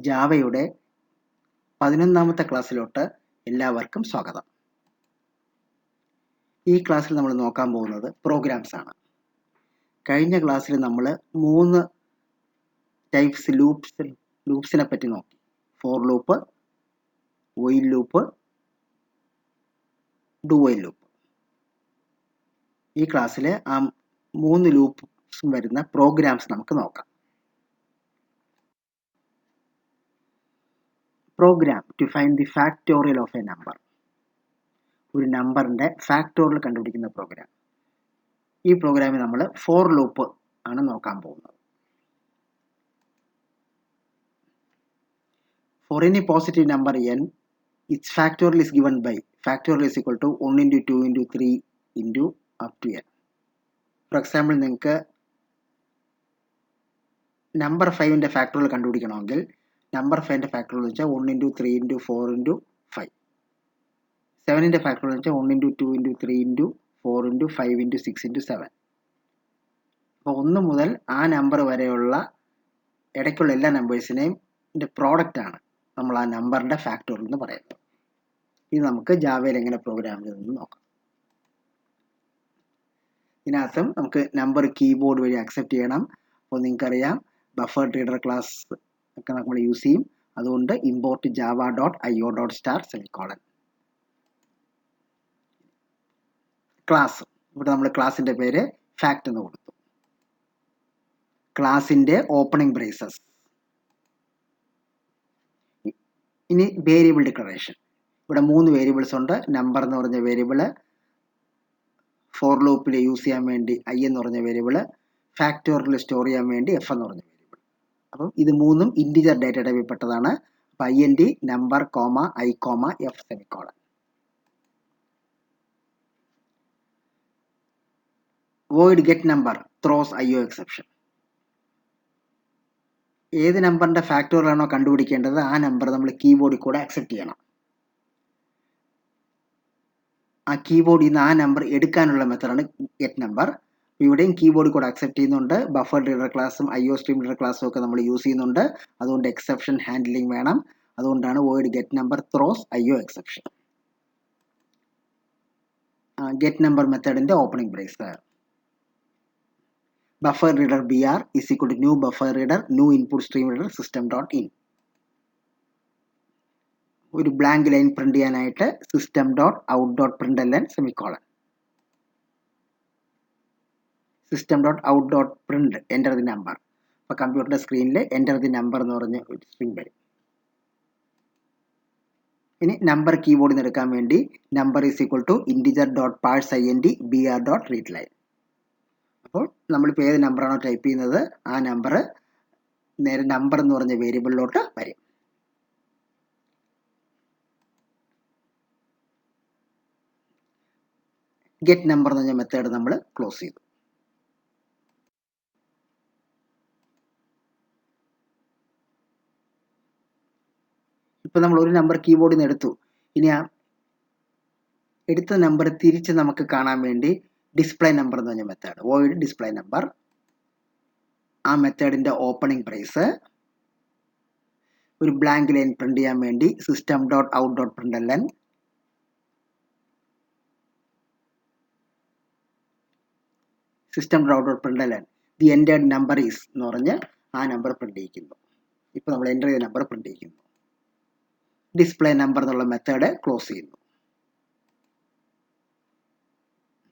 ജാവയുടെ 11ാമത്തെ ക്ലാസ്സിലോട്ട് എല്ലാവർക്കും സ്വാഗതം. ഈ ക്ലാസ്സിൽ നമ്മൾ നോക്കാൻ പോകുന്നത് പ്രോഗ്രാംസ് ആണ്. കഴിഞ്ഞ ക്ലാസ്സിൽ നമ്മൾ 3 ടൈപ്സ് ലൂപ്സിനെ പറ്റി നോക്കി. For loop, while loop, do while loop. ഈ ക്ലാസ്സിൽ ആ 3 ലൂപ്സും വരുന്ന പ്രോഗ്രാംസ് നമുക്ക് നോക്കാം. Program to find the factorial of a number. ഒരു നമ്പറിൻ്റെ ഫാക്ടോറിയൽ കണ്ടുപിടിക്കുന്ന പ്രോഗ്രാം. ഈ പ്രോഗ്രാമിൽ നമ്മൾ ഫോർ ലൂപ്പ് ആണ് നോക്കാൻ പോകുന്നത്. For any positive number n, its factorial is given by factorial is equal to 1 into 2 into 3 into up to n. For example, നിങ്ങൾക്ക് നമ്പർ 5ൻ്റെ ഫാക്ടോറിയൽ കണ്ടുപിടിക്കണമെങ്കിൽ നമ്പർ 5ൻ്റെ ഫാക്ടോറിയൽ വെച്ചാൽ 1 into 3 into 4 into 5. 7ൻ്റെ ഫാക്ടോറിയൽ വെച്ചാൽ 1 into 2 into 3 into 4 into 5 into 6 into 7. അപ്പോൾ 1 മുതൽ ആ number വരെയുള്ള ഇടയ്ക്കുള്ള എല്ലാ നമ്പേഴ്സിനെയും പ്രോഡക്റ്റാണ് നമ്മൾ ആ നമ്പറിൻ്റെ ഫാക്ടോറിയൽ എന്ന് പറയുന്നത്. ഇത് നമുക്ക് ജാവയിൽ എങ്ങനെ പ്രോഗ്രാം ചെയ്തെന്ന് നോക്കാം. ഇതിനകത്തും നമുക്ക് നമ്പർ കീബോർഡ് വഴി അക്സെപ്റ്റ് ചെയ്യണം. അപ്പോൾ നിങ്ങൾക്കറിയാം ബഫർ റീഡർ ക്ലാസ് ഒക്കെ നമ്മൾ യൂസ് ചെയ്യും. അതുകൊണ്ട് ഇമ്പോർട്ട് java.io.star സെമിക്കോളൻ. ക്ലാസ്, ഇവിടെ നമ്മൾ ക്ലാസിൻ്റെ പേര് ഫാക്ട് എന്ന് കൊടുത്തു. ക്ലാസിൻ്റെ ഓപ്പണിംഗ് ബ്രേസസ്. ഇനി വേരിയബിൾ ഡിക്ലറേഷൻ. ഇവിടെ 3 വേരിയബിൾസ് ഉണ്ട്. നമ്പർ എന്ന് പറഞ്ഞ വേരിയബിള്, ഫോർ ലൂപ്പിൽ യൂസ് ചെയ്യാൻ വേണ്ടി ഐ എന്ന് പറഞ്ഞ വേരിയബിള്, ഫാക്ടോറിയൽ സ്റ്റോർ ചെയ്യാൻ വേണ്ടി എഫ് എന്ന് പറഞ്ഞ വേരിയബിൾ. അപ്പം ഇത് 3ഉം ഇൻറ്റിജർ ഡാറ്റ ടൈപ്പിൽ പെട്ടതാണ്. അപ്പം INT number comma I comma F semicolon. Void get number throws IO exception. ഏത് നമ്പറിൻ്റെ ഫാക്ടോറിയലാണോ കണ്ടുപിടിക്കേണ്ടത് ആ നമ്പർ നമ്മൾ കീബോർഡിൽ കൂടെ അക്സെപ്റ്റ് ചെയ്യണം. ആ കീബോർഡിൽ നിന്ന് ആ നമ്പർ എടുക്കാനുള്ള മെത്തഡാണ് ഗെറ്റ് നമ്പർ. ഇവിടെയും കീബോർഡിൽ കൂടെ അക്സെപ്റ്റ് ചെയ്യുന്നുണ്ട്. ബഫർ റീഡർ ക്ലാസ്സും IO സ്ട്രീം റീഡർ ക്ലാസ്സും ഒക്കെ നമ്മൾ യൂസ് ചെയ്യുന്നുണ്ട്. അതുകൊണ്ട് എക്സെപ്ഷൻ ഹാൻഡ്ലിംഗ് വേണം. അതുകൊണ്ടാണ് void get number throws IO exception. Get number മെത്തേഡിൻ്റെ opening brace. Buffer reader BR is equal to new buffer reader new input stream reader system.in. ഒരു ബ്ലാങ്ക് ലൈൻ പ്രിന്റ് ചെയ്യാനായിട്ട് system.out.println semicolon. system.out.print enter the number. അപ്പോൾ കമ്പ്യൂട്ടറിൻ്റെ സ്ക്രീനിൽ enter the number എന്ന് പറഞ്ഞ ഒരു string വരും. ഇനി നമ്പർ കീബോർഡിൽ നിന്ന് എടുക്കാൻ വേണ്ടി number is equal to integer.parseInt br.readline. അപ്പോൾ നമ്മളിപ്പോൾ ഏത് നമ്പറാണോ ടൈപ്പ് ചെയ്യുന്നത് ആ നമ്പർ നേരെ നമ്പർ എന്ന് പറഞ്ഞ വേരിയബിളിലോട്ട് വരും. ഗെറ്റ് നമ്പർ എന്ന് പറഞ്ഞ മെത്തേഡ് നമ്മൾ ക്ലോസ് ചെയ്തു. ഇപ്പോൾ നമ്മൾ ഒരു നമ്പർ കീബോർഡിൽ നിന്ന് എടുത്തു. ഇനി ആ എടുത്ത നമ്പർ തിരിച്ച് നമുക്ക് കാണാൻ വേണ്ടി ഡിസ്പ്ലേ നമ്പർ എന്ന് പറഞ്ഞ മെത്തേഡ്, വോയിഡ് ഡിസ്പ്ലേ നമ്പർ. ആ മെത്തേഡിൻ്റെ ഓപ്പണിംഗ് ബ്രേസ്. ഒരു ബ്ലാങ്ക് ലൈൻ പ്രിന്റ് ചെയ്യാൻ വേണ്ടി system.out.println. system.out.println the entered number is എന്ന് പറഞ്ഞ് ആ നമ്പർ പ്രിന്റ് ചെയ്യിക്കുന്നു. ഇപ്പോൾ നമ്മൾ എൻ്റർ ചെയ്ത നമ്പർ പ്രിന്റ് ചെയ്യിക്കുന്നു. ഡിസ്പ്ലേ നമ്പർ എന്നുള്ള മെത്തേഡ് ക്ലോസ് ചെയ്യുന്നു.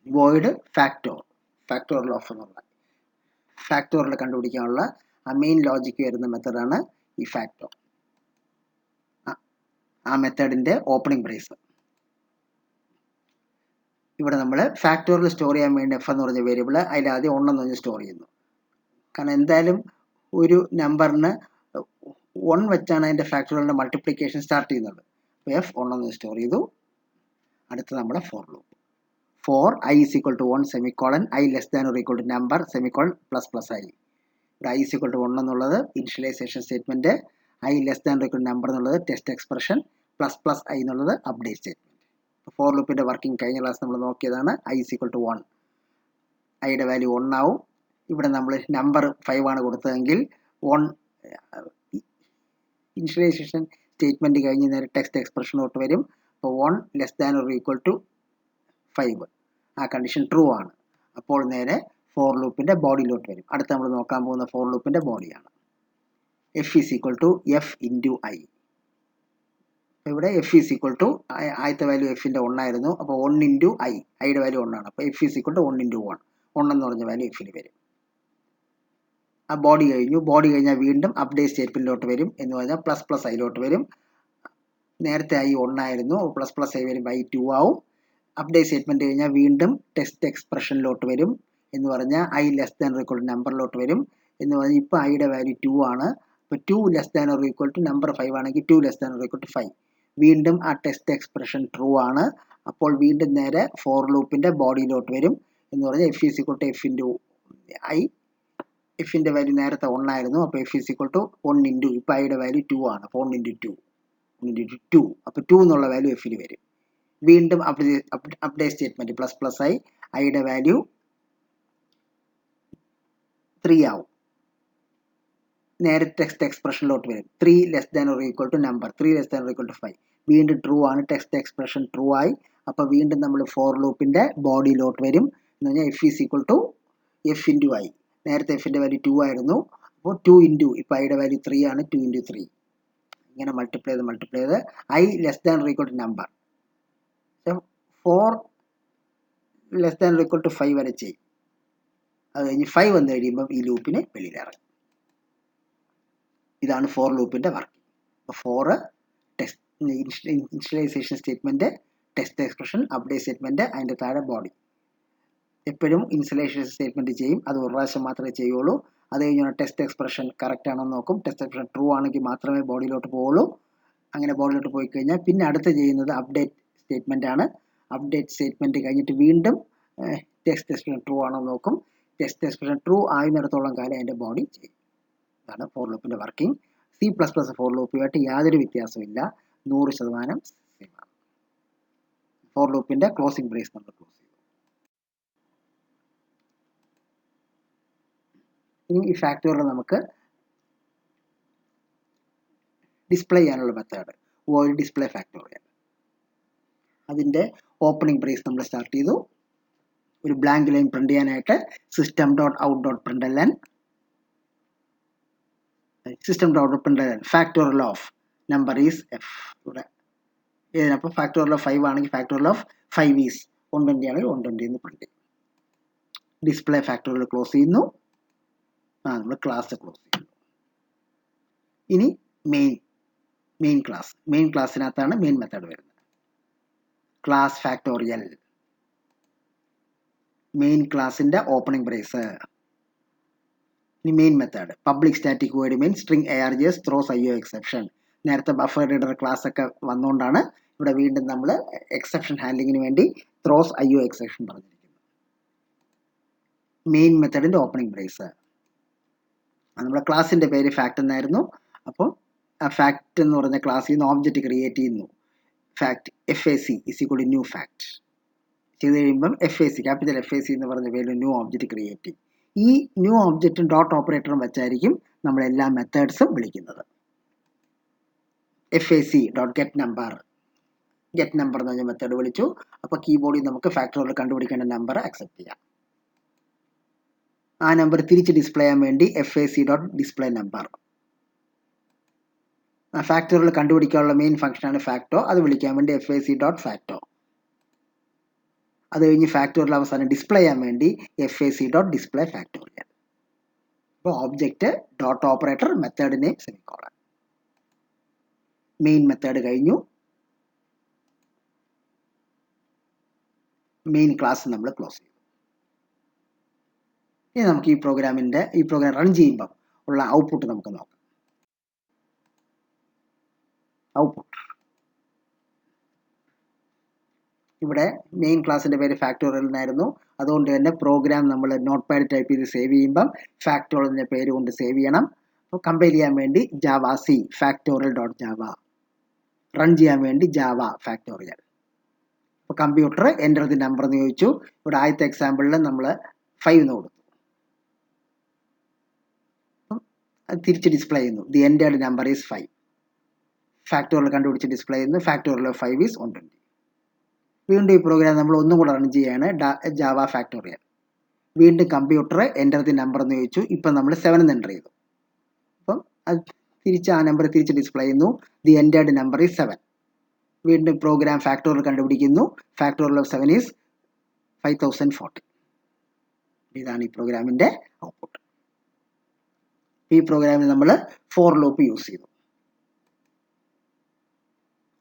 വോയിഡ് ഫാക്ടോറിയൽ ഓഫ് എന്നുള്ള ഫാക്ടോറിയൽ കണ്ടുപിടിക്കാനുള്ള ആ മെയിൻ ലോജിക്ക് വരുന്ന മെത്തേഡാണ് ഈ ഫാക്ടോർ. ആ മെത്തേഡിൻ്റെ ഓപ്പണിംഗ് ബ്രേസ്. ഇവിടെ നമ്മൾ ഫാക്ടോറിയൽ സ്റ്റോർ ചെയ്യാൻ വേണ്ടി എഫ് എന്ന് പറഞ്ഞ വേരിയബിൾ അതിലാദ്യം 1 എന്ന് പറഞ്ഞ് സ്റ്റോർ ചെയ്യുന്നു. കാരണം എന്തായാലും ഒരു നമ്പറിന് 1 വെച്ചാണ് അതിൻ്റെ ഫാക്ടോറിയലിൻ്റെ മൾട്ടിപ്ലിക്കേഷൻ സ്റ്റാർട്ട് ചെയ്യുന്നത്. അപ്പോൾ F 1 എന്ന് സ്റ്റോർ ചെയ്തു. അടുത്ത നമ്മുടെ for loop. For I is equal to 1 semicolon I less than or equal to number semicolon plus plus I. ഇവിടെ I is equal to 1 എന്നുള്ളത് initialization statement, I less than or equal to number എന്നുള്ളത് test expression, plus plus I എന്നുള്ളത് update statement. For ലൂപ്പിൻ്റെ working കഴിഞ്ഞ class നമ്മൾ നോക്കിയതാണ്. I is equal to 1. ഐയുടെ value 1 ആവും. ഇവിടെ നമ്മൾ നമ്പർ 5 ആണ് കൊടുത്തതെങ്കിൽ ഇനിഷ്യലൈസേഷൻ സ്റ്റേറ്റ്മെൻറ്റ് കഴിഞ്ഞ് നേരെ ടെക്സ്റ്റ് എക്സ്പ്രഷനോട്ട് വരും. അപ്പോൾ 1 <= 5 ആ കണ്ടീഷൻ ട്രൂ ആണ്. അപ്പോൾ നേരെ ഫോർ ലൂപ്പിൻ്റെ ബോഡിയിലോട്ട് വരും. അടുത്ത് നമ്മൾ നോക്കാൻ പോകുന്ന ഫോർ ലൂപ്പിൻ്റെ ബോഡിയാണ്. f = f × I. ഇവിടെ f = ആദ്യത്തെ വാല്യൂ എഫിൻ്റെ 1 ആയിരുന്നു. അപ്പോൾ 1 × I, ഐയുടെ വാല്യൂ 1 ആണ്. അപ്പോൾ f = 1 × 1, 1 എന്ന് പറഞ്ഞ വാല്യൂ എഫിൽ വരും. ആ ബോഡി കഴിഞ്ഞു. ബോഡി കഴിഞ്ഞാൽ വീണ്ടും അപ്ഡേറ്റ് സ്റ്റേറ്റ്മെൻറ്റിലോട്ട് വരും. എന്ന് പറഞ്ഞാൽ ++ ഐയിലോട്ട് വരും. നേരത്തെ I 1 ആയിരുന്നു. ++ I വരുമ്പോൾ I 2 ആവും. അപ്ഡേറ്റ് സ്റ്റേറ്റ്മെൻറ്റ് കഴിഞ്ഞാൽ വീണ്ടും ടെസ്റ്റ് എക്സ്പ്രഷനിലോട്ട് വരും. എന്ന് പറഞ്ഞാൽ I <= നമ്പറിലോട്ട് വരും. എന്ന് പറഞ്ഞാൽ ഇപ്പോൾ ഐയുടെ വാല്യൂ 2 ആണ്. അപ്പോൾ 2 <= നമ്പർ 5 ആണെങ്കിൽ 2 <= 5. വീണ്ടും ആ ടെസ്റ്റ് എക്സ്പ്രഷൻ ട്രൂ ആണ്. അപ്പോൾ വീണ്ടും നേരെ ഫോർ ലൂപ്പിൻ്റെ ബോഡിയിലോട്ട് വരും. എന്ന് പറഞ്ഞാൽ f = f × I. എഫിൻ്റെ വാല്യൂ നേരത്തെ 1 ആയിരുന്നു. അപ്പോൾ f = 1 × ഇപ്പോൾ ഐയുടെ വാല്യൂ 2 ആണ്. അപ്പോൾ 1 × 2, 1 × 2. അപ്പോൾ 2 എന്നുള്ള വാല്യൂ എഫിൽ വരും. വീണ്ടും അപ്ഡേറ്റ് സ്റ്റേറ്റ്മെൻറ്റ് ++ I, ഐയുടെ വാല്യൂ 3 ആവും. നേരെ ടെക്സ്റ്റ് എക്സ്പ്രഷനിലോട്ട് വരും. 3 <= നമ്പർ, 3 <= 5. വീണ്ടും ട്രൂ ആണ്. ടെക്സ്റ്റ് എക്സ്പ്രഷൻ ട്രൂ ആയി. അപ്പോൾ വീണ്ടും നമ്മൾ ഫോർ ലൂപ്പിൻ്റെ ബോഡിയിലോട്ട് വരും. എന്ന് പറഞ്ഞാൽ f = f × I. നേരത്തെ എഫിൻ്റെ വാല്യൂ 2 ആയിരുന്നു. അപ്പോൾ 2 × ഇപ്പോൾ ഐയുടെ വാല്യൂ 3 ആണ്. 2 × 3 ഇങ്ങനെ മൾട്ടിപ്ലൈ ചെയ്ത് I <= നമ്പർ 4 <= 5 വരെ ചെയ്യും. അത് കഴിഞ്ഞ് 5 വന്നു കഴിയുമ്പം ഈ ലൂപ്പിന് വെളിയിലിറങ്ങും. ഇതാണ് ഫോർ ലൂപ്പിൻ്റെ വർക്ക്. അപ്പോൾ 4 test initialization statement, test expression, update statement, അതിൻ്റെ താഴെ ബോഡി. എപ്പോഴും ഇനിഷ്യലൈസേഷൻ സ്റ്റേറ്റ്മെൻറ്റ് ചെയ്യും. അത് ഒരു പ്രാവശ്യം മാത്രമേ ചെയ്യുള്ളൂ. അത് കഴിഞ്ഞാൽ ടെസ്റ്റ് എക്സ്പ്രഷൻ കറക്റ്റ് ആണോ എന്ന് നോക്കും. ടെസ്റ്റ് എക്സ്പ്രഷൻ ട്രൂ ആണെങ്കിൽ മാത്രമേ ബോഡിയിലോട്ട് പോവുള്ളൂ. അങ്ങനെ ബോഡിയിലോട്ട് പോയി കഴിഞ്ഞാൽ പിന്നെ അടുത്ത് ചെയ്യുന്നത് അപ്ഡേറ്റ് സ്റ്റേറ്റ്മെൻ്റ് ആണ്. അപ്ഡേറ്റ് സ്റ്റേറ്റ്മെൻറ്റ് കഴിഞ്ഞിട്ട് വീണ്ടും ടെസ്റ്റ് എക്സ്പ്രഷൻ ട്രൂ ആണോ എന്ന് നോക്കും. ടെസ്റ്റ് എക്സ്പ്രഷൻ ട്രൂ ആകുന്നിടത്തോളം കാലം അതിൻ്റെ ബോഡി ചെയ്യും. ഇതാണ് ഫോർ ലൂപ്പിൻ്റെ വർക്കിംഗ്. C++ ഫോർ ലൂപ്പുമായിട്ട് യാതൊരു വ്യത്യാസമില്ല. 100% സെയിം ആണ്. ഫോർ ലൂപ്പിൻ്റെ ക്ലോസിംഗ് ബ്രേസ് നമ്മൾ ക്ലോസ് ചെയ്തു. ഇനി ഈ ഫാക്ടോറിയൽ നമുക്ക് ഡിസ്പ്ലേ ചെയ്യാനുള്ള മെത്തേഡ് വോയിഡ് ഡിസ്പ്ലേ ഫാക്ടോറിയൽ. അതിൻ്റെ ഓപ്പണിംഗ് ബ്രേസ് നമ്മൾ സ്റ്റാർട്ട് ചെയ്തു. ഒരു ബ്ലാങ്ക് ലൈൻ പ്രിന്റ് ചെയ്യാനായിട്ട് system.out.println factorial of number is F. ഇവിടെ ഇതിനപ്പോൾ ഫാക്ടോറിയൽ ഓഫ് 5 ആണെങ്കിൽ ഫാക്ടോറിയൽ ഓഫ് 5 ഈസ് 120 ആണെങ്കിൽ 120 എന്ന് പ്രിന്റ് ചെയ്യും. ഡിസ്പ്ലേ ഫാക്ടോറിയൽ ക്ലോസ് ചെയ്യുന്നു. നമ്മൾ ക്ലാസ് ക്ലോസ് ചെയ്യുന്നു. ഇനി മെയിൻ ക്ലാസ്സിനകത്താണ് മെയിൻ മെത്തേഡ് വരുന്നത്. ക്ലാസ് ഫാക്ടോറിയൽ മെയിൻ ക്ലാസിൻ്റെ ഓപ്പണിംഗ് ബ്രേസ്. ഇനി main method public static void main string args throws IO exception. നേരത്തെ ബഫർ റീഡർ ക്ലാസ് ഒക്കെ വന്നുകൊണ്ടാണ് ഇവിടെ വീണ്ടും നമ്മൾ എക്സെപ്ഷൻ ഹാൻഡ്ലിങ്ങിന് വേണ്ടി ത്രോസ് IO എക്സെപ്ഷൻ പറഞ്ഞിരിക്കുന്നത്. മെയിൻ മെത്തേഡിൻ്റെ ഓപ്പണിംഗ് ബ്രേസ്. നമ്മുടെ ക്ലാസിൻ്റെ പേര് ഫാക്ട് എന്നായിരുന്നു. അപ്പോൾ ആ ഫാക്ട് എന്ന് പറഞ്ഞ ക്ലാസ്സിൽ നിന്ന് ഓബ്ജക്റ്റ് ക്രിയേറ്റ് ചെയ്യുന്നു. ഫാക്ട് FAC = ന്യൂ ഫാക്ട് ചെയ്ത് കഴിയുമ്പം FAC ക്യാപിറ്റൽ FAC എന്ന് പറഞ്ഞ പേരിൽ ന്യൂ ഓബ്ജക്റ്റ് ക്രിയേറ്റ് ചെയ്യും. ഈ ന്യൂ ഓബ്ജക്റ്റും ഡോട്ട് ഓപ്പറേറ്ററും വെച്ചായിരിക്കും നമ്മളെല്ലാ മെത്തേഡ്സും വിളിക്കുന്നത്. FAC.get number എന്ന് പറഞ്ഞ മെത്തേഡ് വിളിച്ചു. അപ്പോൾ കീബോർഡിൽ നമുക്ക് ഫാക്ടോറിയൽ കണ്ടുപിടിക്കേണ്ട നമ്പർ അക്സെപ്റ്റ് ചെയ്യാം. ആ നമ്പർ തിരിച്ച് ഡിസ്പ്ലേ ചെയ്യാൻ വേണ്ടി FAC.display number. ഫാക്ടോറിയൽ കണ്ടുപിടിക്കാനുള്ള മെയിൻ ഫംഗ്ഷനാണ് ഫാക്ടോ. അത് വിളിക്കാൻ വേണ്ടി FAC.facto. അത് കഴിഞ്ഞ് ഫാക്ടോറിയൽ അവസാനം ഡിസ്പ്ലേ ചെയ്യാൻ വേണ്ടി FAC.display factorial. അപ്പോൾ object dot operator method name semicolon. Main method കഴിഞ്ഞു. മെയിൻ ക്ലാസ് നമ്മൾ ക്ലോസ് ചെയ്തു. ഇനി നമുക്ക് ഈ പ്രോഗ്രാം റൺ ചെയ്യുമ്പോൾ ഉള്ള ഔട്ട്പുട്ട് നമുക്ക് നോക്കാം. ഔട്ട്പുട്ട് ഇവിടെ മെയിൻ ക്ലാസിൻ്റെ പേര് ഫാക്ടോറിയൽ എന്നായിരുന്നു. അതുകൊണ്ട് തന്നെ പ്രോഗ്രാം നമ്മൾ നോട്ട് പാഡ് ടൈപ്പ് ചെയ്ത് സേവ് ചെയ്യുമ്പം ഫാക്ടോറിയലിൻ്റെ പേര് കൊണ്ട് സേവ് ചെയ്യണം. അപ്പോൾ കമ്പൈൽ ചെയ്യാൻ വേണ്ടി javac factorial.java, റൺ ചെയ്യാൻ വേണ്ടി ജാവ ഫാക്ടോറിയൽ. അപ്പോൾ കമ്പ്യൂട്ടർ എൻ്റർ ദി നമ്പർ എന്ന് ചോദിച്ചു. ഇവിടെ ആദ്യത്തെ എക്സാമ്പിളിൽ നമ്മൾ 5 എന്ന് കൊടുത്തു. അത് തിരിച്ച് ഡിസ്പ്ലേ ചെയ്യുന്നു. The entered number is 5. Factorial കണ്ടുപിടിച്ച് ഡിസ്പ്ലേ ചെയ്യുന്നു. Factorial of 5 is 120. വീണ്ടും ഈ പ്രോഗ്രാം നമ്മൾ ഒന്നും കൂടെ റൺ ചെയ്യാണ്. Java factorial. വീണ്ടും കമ്പ്യൂട്ടർ എൻ്റർ ദി നമ്പർ എന്ന് ചോദിച്ചു. ഇപ്പം നമ്മൾ 7 എന്ന് എൻ്റർ ചെയ്തു. അപ്പം അത് തിരിച്ച് ആ നമ്പർ തിരിച്ച് ഡിസ്പ്ലേ ചെയ്യുന്നു. The entered number is 7. വീണ്ടും പ്രോഗ്രാം ഫാക്ടോറിയൽ കണ്ടുപിടിക്കുന്നു. Factorial of 7 is 5040. ഇതാണ് ഈ പ്രോഗ്രാമിൻ്റെ ഔട്ട്പുട്ട്. ഈ പ്രോഗ്രാമിൽ നമ്മൾ ഫോർ ലൂപ്പ് യൂസ് ചെയ്തു.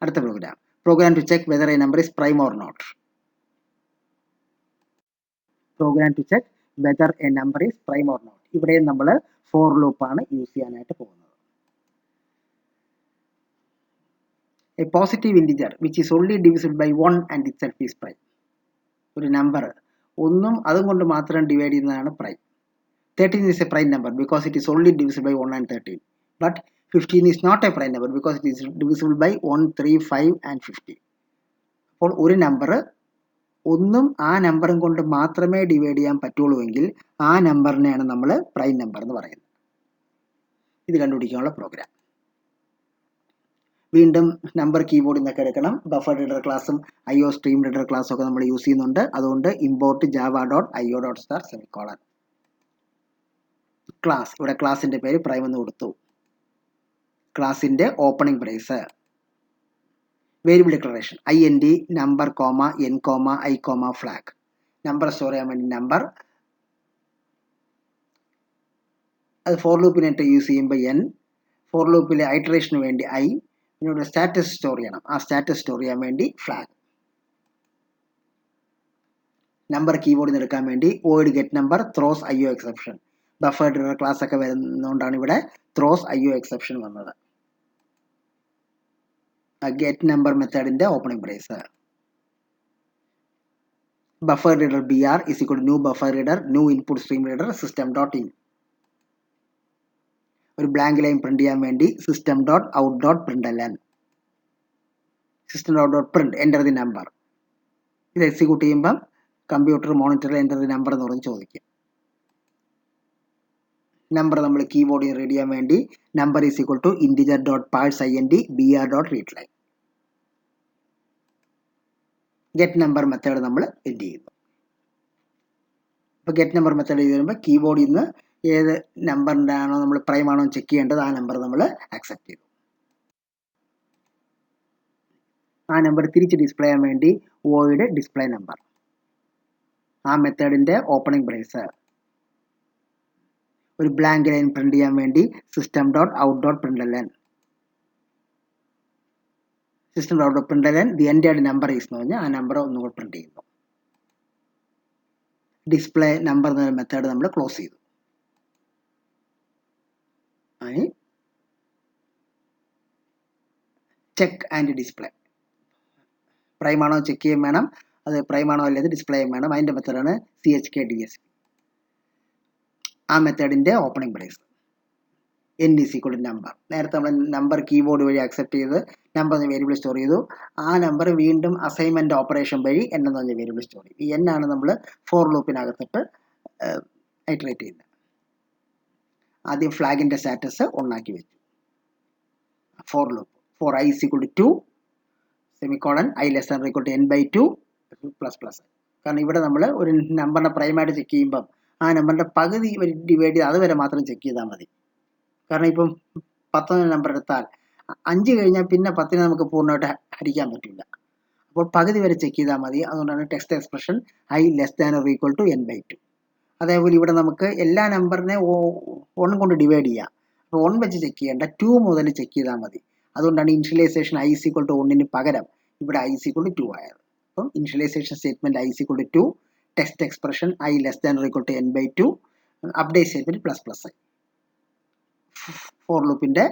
അടുത്ത program to check whether a number is prime or not. Program to check whether a number is prime or not. ഇവിടെയും നമ്മൾ ഫോർ ലൂപ്പാണ് യൂസ് ചെയ്യാനായിട്ട് പോകുന്നത്. A positive integer which is only divisible by 1 and itself is prime. ഒരു number ഒന്നും അതും കൊണ്ട് മാത്രം ഡിവൈഡ് ചെയ്യുന്നതാണ് prime. 13 is a prime number because it is only divisible by 1 and 13. But 15 is not a prime number because it is divisible by 1, 3, 5 and 50. അപ്പോൾ ഒരു number ഒന്നും ആ നമ്പറും കൊണ്ട് മാത്രമേ ഡിവൈഡ് ചെയ്യാൻ പറ്റുള്ളൂ എങ്കിൽ ആ നമ്പറിനെയാണ് നമ്മൾ പ്രൈം നമ്പർ എന്ന് പറയുന്നത്. ഇത് കണ്ടുപിടിക്കാനുള്ള പ്രോഗ്രാം. വീണ്ടും നമ്പർ കീബോർഡിൽ നിന്നൊക്കെ എടുക്കണം. ബഫർ റീഡർ ക്ലാസ്സും IO സ്ട്രീം റീഡർ ക്ലാസ്സും ഒക്കെ നമ്മൾ യൂസ് ചെയ്യുന്നുണ്ട്. അതുകൊണ്ട് ഇമ്പോർട്ട് java.io.star സെമിക്കോളൻ. ക്ലാസ്, ഇവിടെ ക്ലാസിൻ്റെ പേര് പ്രൈം എന്ന് കൊടുത്തു. ക്ലാസിൻ്റെ opening brace. Variable declaration INT number comma N comma I comma flag. Number store ചെയ്യാൻ വേണ്ടി നമ്പർ, അത് ഫോർ ലൂപ്പിനായിട്ട് യൂസ് ചെയ്യുമ്പോൾ N, ഫോർ ലൂപ്പിലെ ഐറ്ററേഷന് വേണ്ടി I, പിന്നെ സ്റ്റാറ്റസ് സ്റ്റോർ ചെയ്യണം. ആ സ്റ്റാറ്റസ് സ്റ്റോർ ചെയ്യാൻ വേണ്ടി ഫ്ലാഗ്. നമ്പർ കീബോർഡിൽ നിന്ന് എടുക്കാൻ വേണ്ടി void get number throws IO exception. Buffer reader class ഒക്കെ വരുന്നതുകൊണ്ടാണ് ഇവിടെ ത്രോസ് IO എക്സെപ്ഷൻ വന്നത്. ഗെറ്റ് നമ്പർ മെത്തേഡിന്റെ opening brace. Buffer reader BR is equal to new buffer reader new input stream reader system.in. ഒരു ബ്ലാങ്ക് ലൈൻ പ്രിന്റ് ചെയ്യാൻ വേണ്ടി system.out.println. system.out.print enter the number. ഇത് execute ചെയ്യുമ്പം കമ്പ്യൂട്ടർ മോണിറ്ററിൽ enter the number എന്ന് പറഞ്ഞ് ചോദിക്കും. Number നമ്മൾ കീബോർഡിൽ റീഡ് ചെയ്യാൻ വേണ്ടി number is equal to integer.parseInt br.readline. Get number method നമ്മൾ എൻഡ് ചെയ്യുന്നു. അപ്പോൾ ഗെറ്റ് നമ്പർ മെത്തേഡ് ചെയ്ത് വരുമ്പോൾ കീബോർഡിൽ നിന്ന് ഏത് നമ്പറിൻ്റെ ആണോ നമ്മൾ പ്രൈം ആണോ ചെക്ക് ചെയ്യേണ്ടത് ആ നമ്പർ നമ്മൾ ആക്സെപ്റ്റ് ചെയ്തു. ആ നമ്പർ തിരിച്ച് ഡിസ്പ്ലേ ചെയ്യാൻ വേണ്ടി void ഡിസ്പ്ലേ നമ്പർ. ആ മെത്തേഡിൻ്റെ ഓപ്പണിംഗ് ബ്രേസ്. ഒരു ബ്ലാങ്ക് ലൈൻ പ്രിന്റ് ചെയ്യാൻ വേണ്ടി system.out.println. system.out.println the entered number is എന്ന് പറഞ്ഞാൽ ആ നമ്പർ ഒന്നുകൂടെ പ്രിന്റ് ചെയ്യുന്നു. ഡിസ്പ്ലേ നമ്പർ എന്ന മെത്തേഡ് നമ്മൾ ക്ലോസ് ചെയ്തു. Check and display. പ്രൈം ആണോ ചെക്ക് ചെയ്യാൻ വേണം, അത് പ്രൈം ആണോ അല്ലാതെ ഡിസ്പ്ലേ ചെയ്യാൻ വേണം. അതിൻ്റെ മെത്തേഡാണ് chkdsp. ആ മെത്തേഡിൻ്റെ opening brace. N is equal to number. നേരത്തെ നമ്മൾ നമ്പർ കീബോർഡ് വഴി അക്സെപ്റ്റ് ചെയ്ത് നമ്പർ എന്ന വേരിയബിൾ സ്റ്റോർ ചെയ്തു. ആ നമ്പർ വീണ്ടും അസൈൻമെൻറ്റ് ഓപ്പറേഷൻ വഴി N എന്ന് പറഞ്ഞ വേരിയബിൾ സ്റ്റോർ ചെയ്തു. ഈ N ആണ് നമ്മൾ ഫോർ ലൂപ്പിനകത്തിട്ട് ഐറ്ററേറ്റ് ചെയ്യുന്നത്. ആദ്യം ഫ്ലാഗിൻ്റെ സ്റ്റാറ്റസ് ഓണാക്കി വെച്ചു. For loop for I is equal to 2 semicolon I less than or equal to n/2 ++. കാരണം ഇവിടെ നമ്മൾ ഒരു നമ്പറിനെ പ്രൈമായിട്ട് ചെക്ക് ചെയ്യുമ്പം ആ നമ്പറിൻ്റെ പകുതി ഡിവൈഡ് ചെയ്ത് അതുവരെ മാത്രം ചെക്ക് ചെയ്താൽ മതി. കാരണം ഇപ്പം 10 നമ്പർ എടുത്താൽ 5 കഴിഞ്ഞാൽ പിന്നെ 10 നമുക്ക് പൂർണ്ണമായിട്ട് ഹരിക്കാൻ പറ്റില്ല. അപ്പോൾ പകുതി വരെ ചെക്ക് ചെയ്താൽ മതി. അതുകൊണ്ടാണ് text expression I less than or equal to n/2. അതേപോലെ ഇവിടെ നമുക്ക് എല്ലാ നമ്പറിനെ 1 കൊണ്ട് ഡിവൈഡ് ചെയ്യാം. അപ്പോൾ 1 വെച്ച് ചെക്ക് ചെയ്യേണ്ട, 2 മുതൽ ചെക്ക് ചെയ്താൽ മതി. അതുകൊണ്ടാണ് initialisation I is equal to 1 പകരം ഇവിടെ I is equal to 2 ആയത്. അപ്പം initialization statement I is equal to 2, test expression I less than or equal to n/2, update statement ++i. For ലൂപ്പിൻ്റെ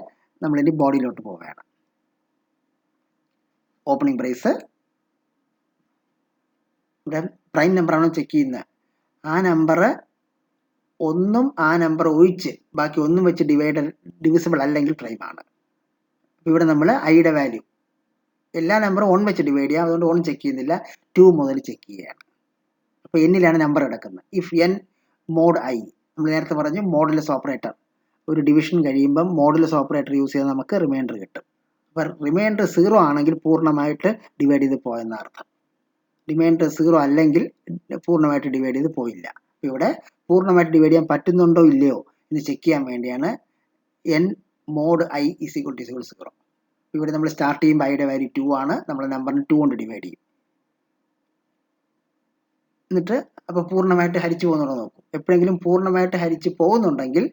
നമ്മളിനി ബോഡിയിലോട്ട് പോവുകയാണ്. Opening brace. ഇവിടെ പ്രൈം നമ്പറാണോ ചെക്ക് ചെയ്യുന്നത്, ആ നമ്പർ ഒന്നും ആ നമ്പർ ഒഴിച്ച് ബാക്കി ഒന്നും വെച്ച് ഡിവിസിബിൾ അല്ലെങ്കിൽ പ്രൈം ആണ്. ഇവിടെ നമ്മൾ ഐയുടെ വാല്യൂ എല്ലാ നമ്പറും 1 വെച്ച് ഡിവൈഡ് ചെയ്യാം. അതുകൊണ്ട് 1 ചെക്ക് ചെയ്യുന്നില്ല, 2 മുതൽ ചെക്ക് ചെയ്യുകയാണ്. അപ്പോൾ എന്നിലാണ് നമ്പർ കിടക്കുന്നത്. ഇഫ് n mod I, നമ്മൾ നേരത്തെ പറഞ്ഞു മോഡുലസ് ഓപ്പറേറ്റർ, ഒരു ഡിവിഷൻ കഴിയുമ്പം മോഡുലസ് ഓപ്പറേറ്റർ യൂസ് ചെയ്താൽ നമുക്ക് റിമൈൻഡർ കിട്ടും. അപ്പോൾ റിമൈൻഡർ 0 ആണെങ്കിൽ പൂർണ്ണമായിട്ട് ഡിവൈഡ് ചെയ്ത് പോയെന്ന അർത്ഥം. റിമൈൻഡർ 0 അല്ലെങ്കിൽ പൂർണ്ണമായിട്ട് ഡിവൈഡ് ചെയ്ത് പോയില്ല. അപ്പോൾ ഇവിടെ പൂർണ്ണമായിട്ട് ഡിവൈഡ് ചെയ്യാൻ പറ്റുന്നുണ്ടോ ഇല്ലയോ എന്ന് ചെക്ക് ചെയ്യാൻ വേണ്ടിയാണ് n mod i is equal to 0. ഇവിടെ നമ്മൾ സ്റ്റാർട്ട് ചെയ്യുമ്പോൾ ഐയുടെ വാല്യൂ 2 ആണ്. നമ്മൾ നമ്പറിന് 2 കൊണ്ട് ഡിവൈഡ് ചെയ്യും. എന്നിട്ട് അപ്പോൾ പൂർണ്ണമായിട്ട് ഹരിച്ചു പോകുന്നുണ്ടോ നോക്കും. എപ്പോഴെങ്കിലും പൂർണ്ണമായിട്ട് ഹരിച്ച് പോകുന്നുണ്ടെങ്കിൽ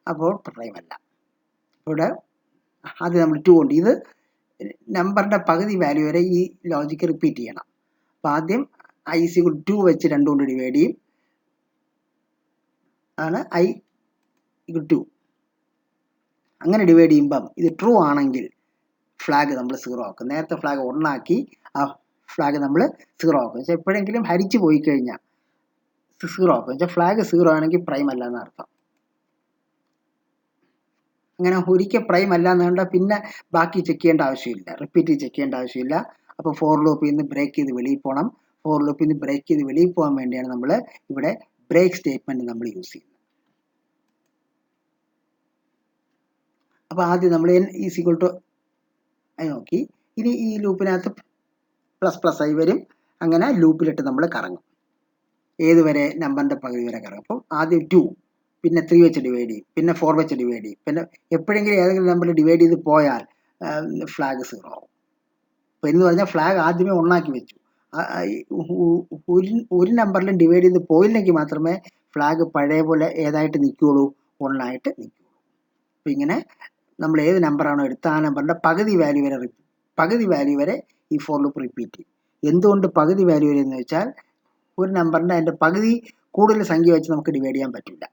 അപ്പോൾ പ്രൈം അല്ല. ഇവിടെ ആദ്യം നമ്മൾ 2 കൊണ്ട് ഇത് നമ്പറിൻ്റെ പകുതി വാല്യൂ വരെ ഈ ലോജിക്ക് റിപ്പീറ്റ് ചെയ്യണം. അപ്പോൾ ആദ്യം i is equal to 2 വെച്ച് 2 കൊണ്ട് ഡിവൈഡ് ചെയ്യും. ആണ് i equal to 2. അങ്ങനെ ഡിവൈഡ് ചെയ്യുമ്പം ഇത് ട്രൂ ആണെങ്കിൽ ഫ്ലാഗ് നമ്മൾ 0 ആക്കും. നേരത്തെ ഫ്ലാഗ് 1 ആക്കി ആ ഫ്ലാഗ് നമ്മൾ 0 ആക്കും. പക്ഷേ എപ്പോഴെങ്കിലും ഹരിച്ചു പോയി കഴിഞ്ഞാൽ 0 ആക്കും. വെച്ചാൽ ഫ്ലാഗ് 0 ആണെങ്കിൽ പ്രൈം അല്ല എന്നർത്ഥം. അങ്ങനെ ഒരിക്കൽ പ്രൈം അല്ല എന്ന് കണ്ടാൽ പിന്നെ ബാക്കി ചെക്ക് ചെയ്യേണ്ട ആവശ്യമില്ല, റിപ്പീറ്റ് ചെക്ക് ചെയ്യേണ്ട ആവശ്യമില്ല. അപ്പോൾ ഫോർ ലൂപ്പിൽ നിന്ന് ബ്രേക്ക് ചെയ്ത് വെളിയിൽ പോകണം. ഫോർ ലൂപ്പിൽ നിന്ന് ബ്രേക്ക് ചെയ്ത് വെളിയിൽ പോകാൻ വേണ്ടിയാണ് നമ്മൾ ഇവിടെ ബ്രേക്ക് സ്റ്റേറ്റ്മെന്റ് നമ്മൾ യൂസ് ചെയ്യുന്നത്. അപ്പോൾ ആദ്യം നമ്മൾ n is equal to I നോക്കി. ഇനി ഈ ലൂപ്പിനകത്ത് പ്ലസ് പ്ലസ് ആയി വരും. അങ്ങനെ ലൂപ്പിലിട്ട് നമ്മൾ കറങ്ങും. ഏതുവരെ? നമ്പറിൻ്റെ പകുതി വരെ കറങ്ങും. അപ്പം ആദ്യം 2, പിന്നെ 3 വെച്ച് ഡിവൈഡ് ചെയ്യും, പിന്നെ 4 വെച്ച് ഡിവൈഡ് ചെയ്യും. പിന്നെ എപ്പോഴെങ്കിലും ഏതെങ്കിലും നമ്പർ ഡിവൈഡ് ചെയ്ത് പോയാൽ ഫ്ലാഗ് 0 ആവും. അപ്പോൾ എന്ന് പറഞ്ഞാൽ ഫ്ലാഗ് ആദ്യമേ 1 ആക്കി വെച്ചു. ഒരു നമ്പറിലും ഡിവൈഡ് ചെയ്ത് പോയില്ലെങ്കിൽ മാത്രമേ ഫ്ലാഗ് പഴയ പോലെ ഏതായിട്ട് നിൽക്കുകയുള്ളൂ, 1 ആയിട്ട് നിൽക്കുകയുള്ളൂ. അപ്പോൾ ഇങ്ങനെ നമ്മൾ ഏത് നമ്പറാണോ എടുത്ത ആ നമ്പറിൻ്റെ പകുതി വാല്യൂ വരെ ഈ ഫോർ ലൂപ്പ് റിപ്പീറ്റ് ചെയ്യും. എന്തുകൊണ്ട് പകുതി വാല്യൂ വരെ എന്ന് വെച്ചാൽ ഒരു നമ്പറിൻ്റെ അതിൻ്റെ പകുതി കൂടുതൽ സംഖ്യ വെച്ച് നമുക്ക് ഡിവൈഡ് ചെയ്യാൻ പറ്റില്ല.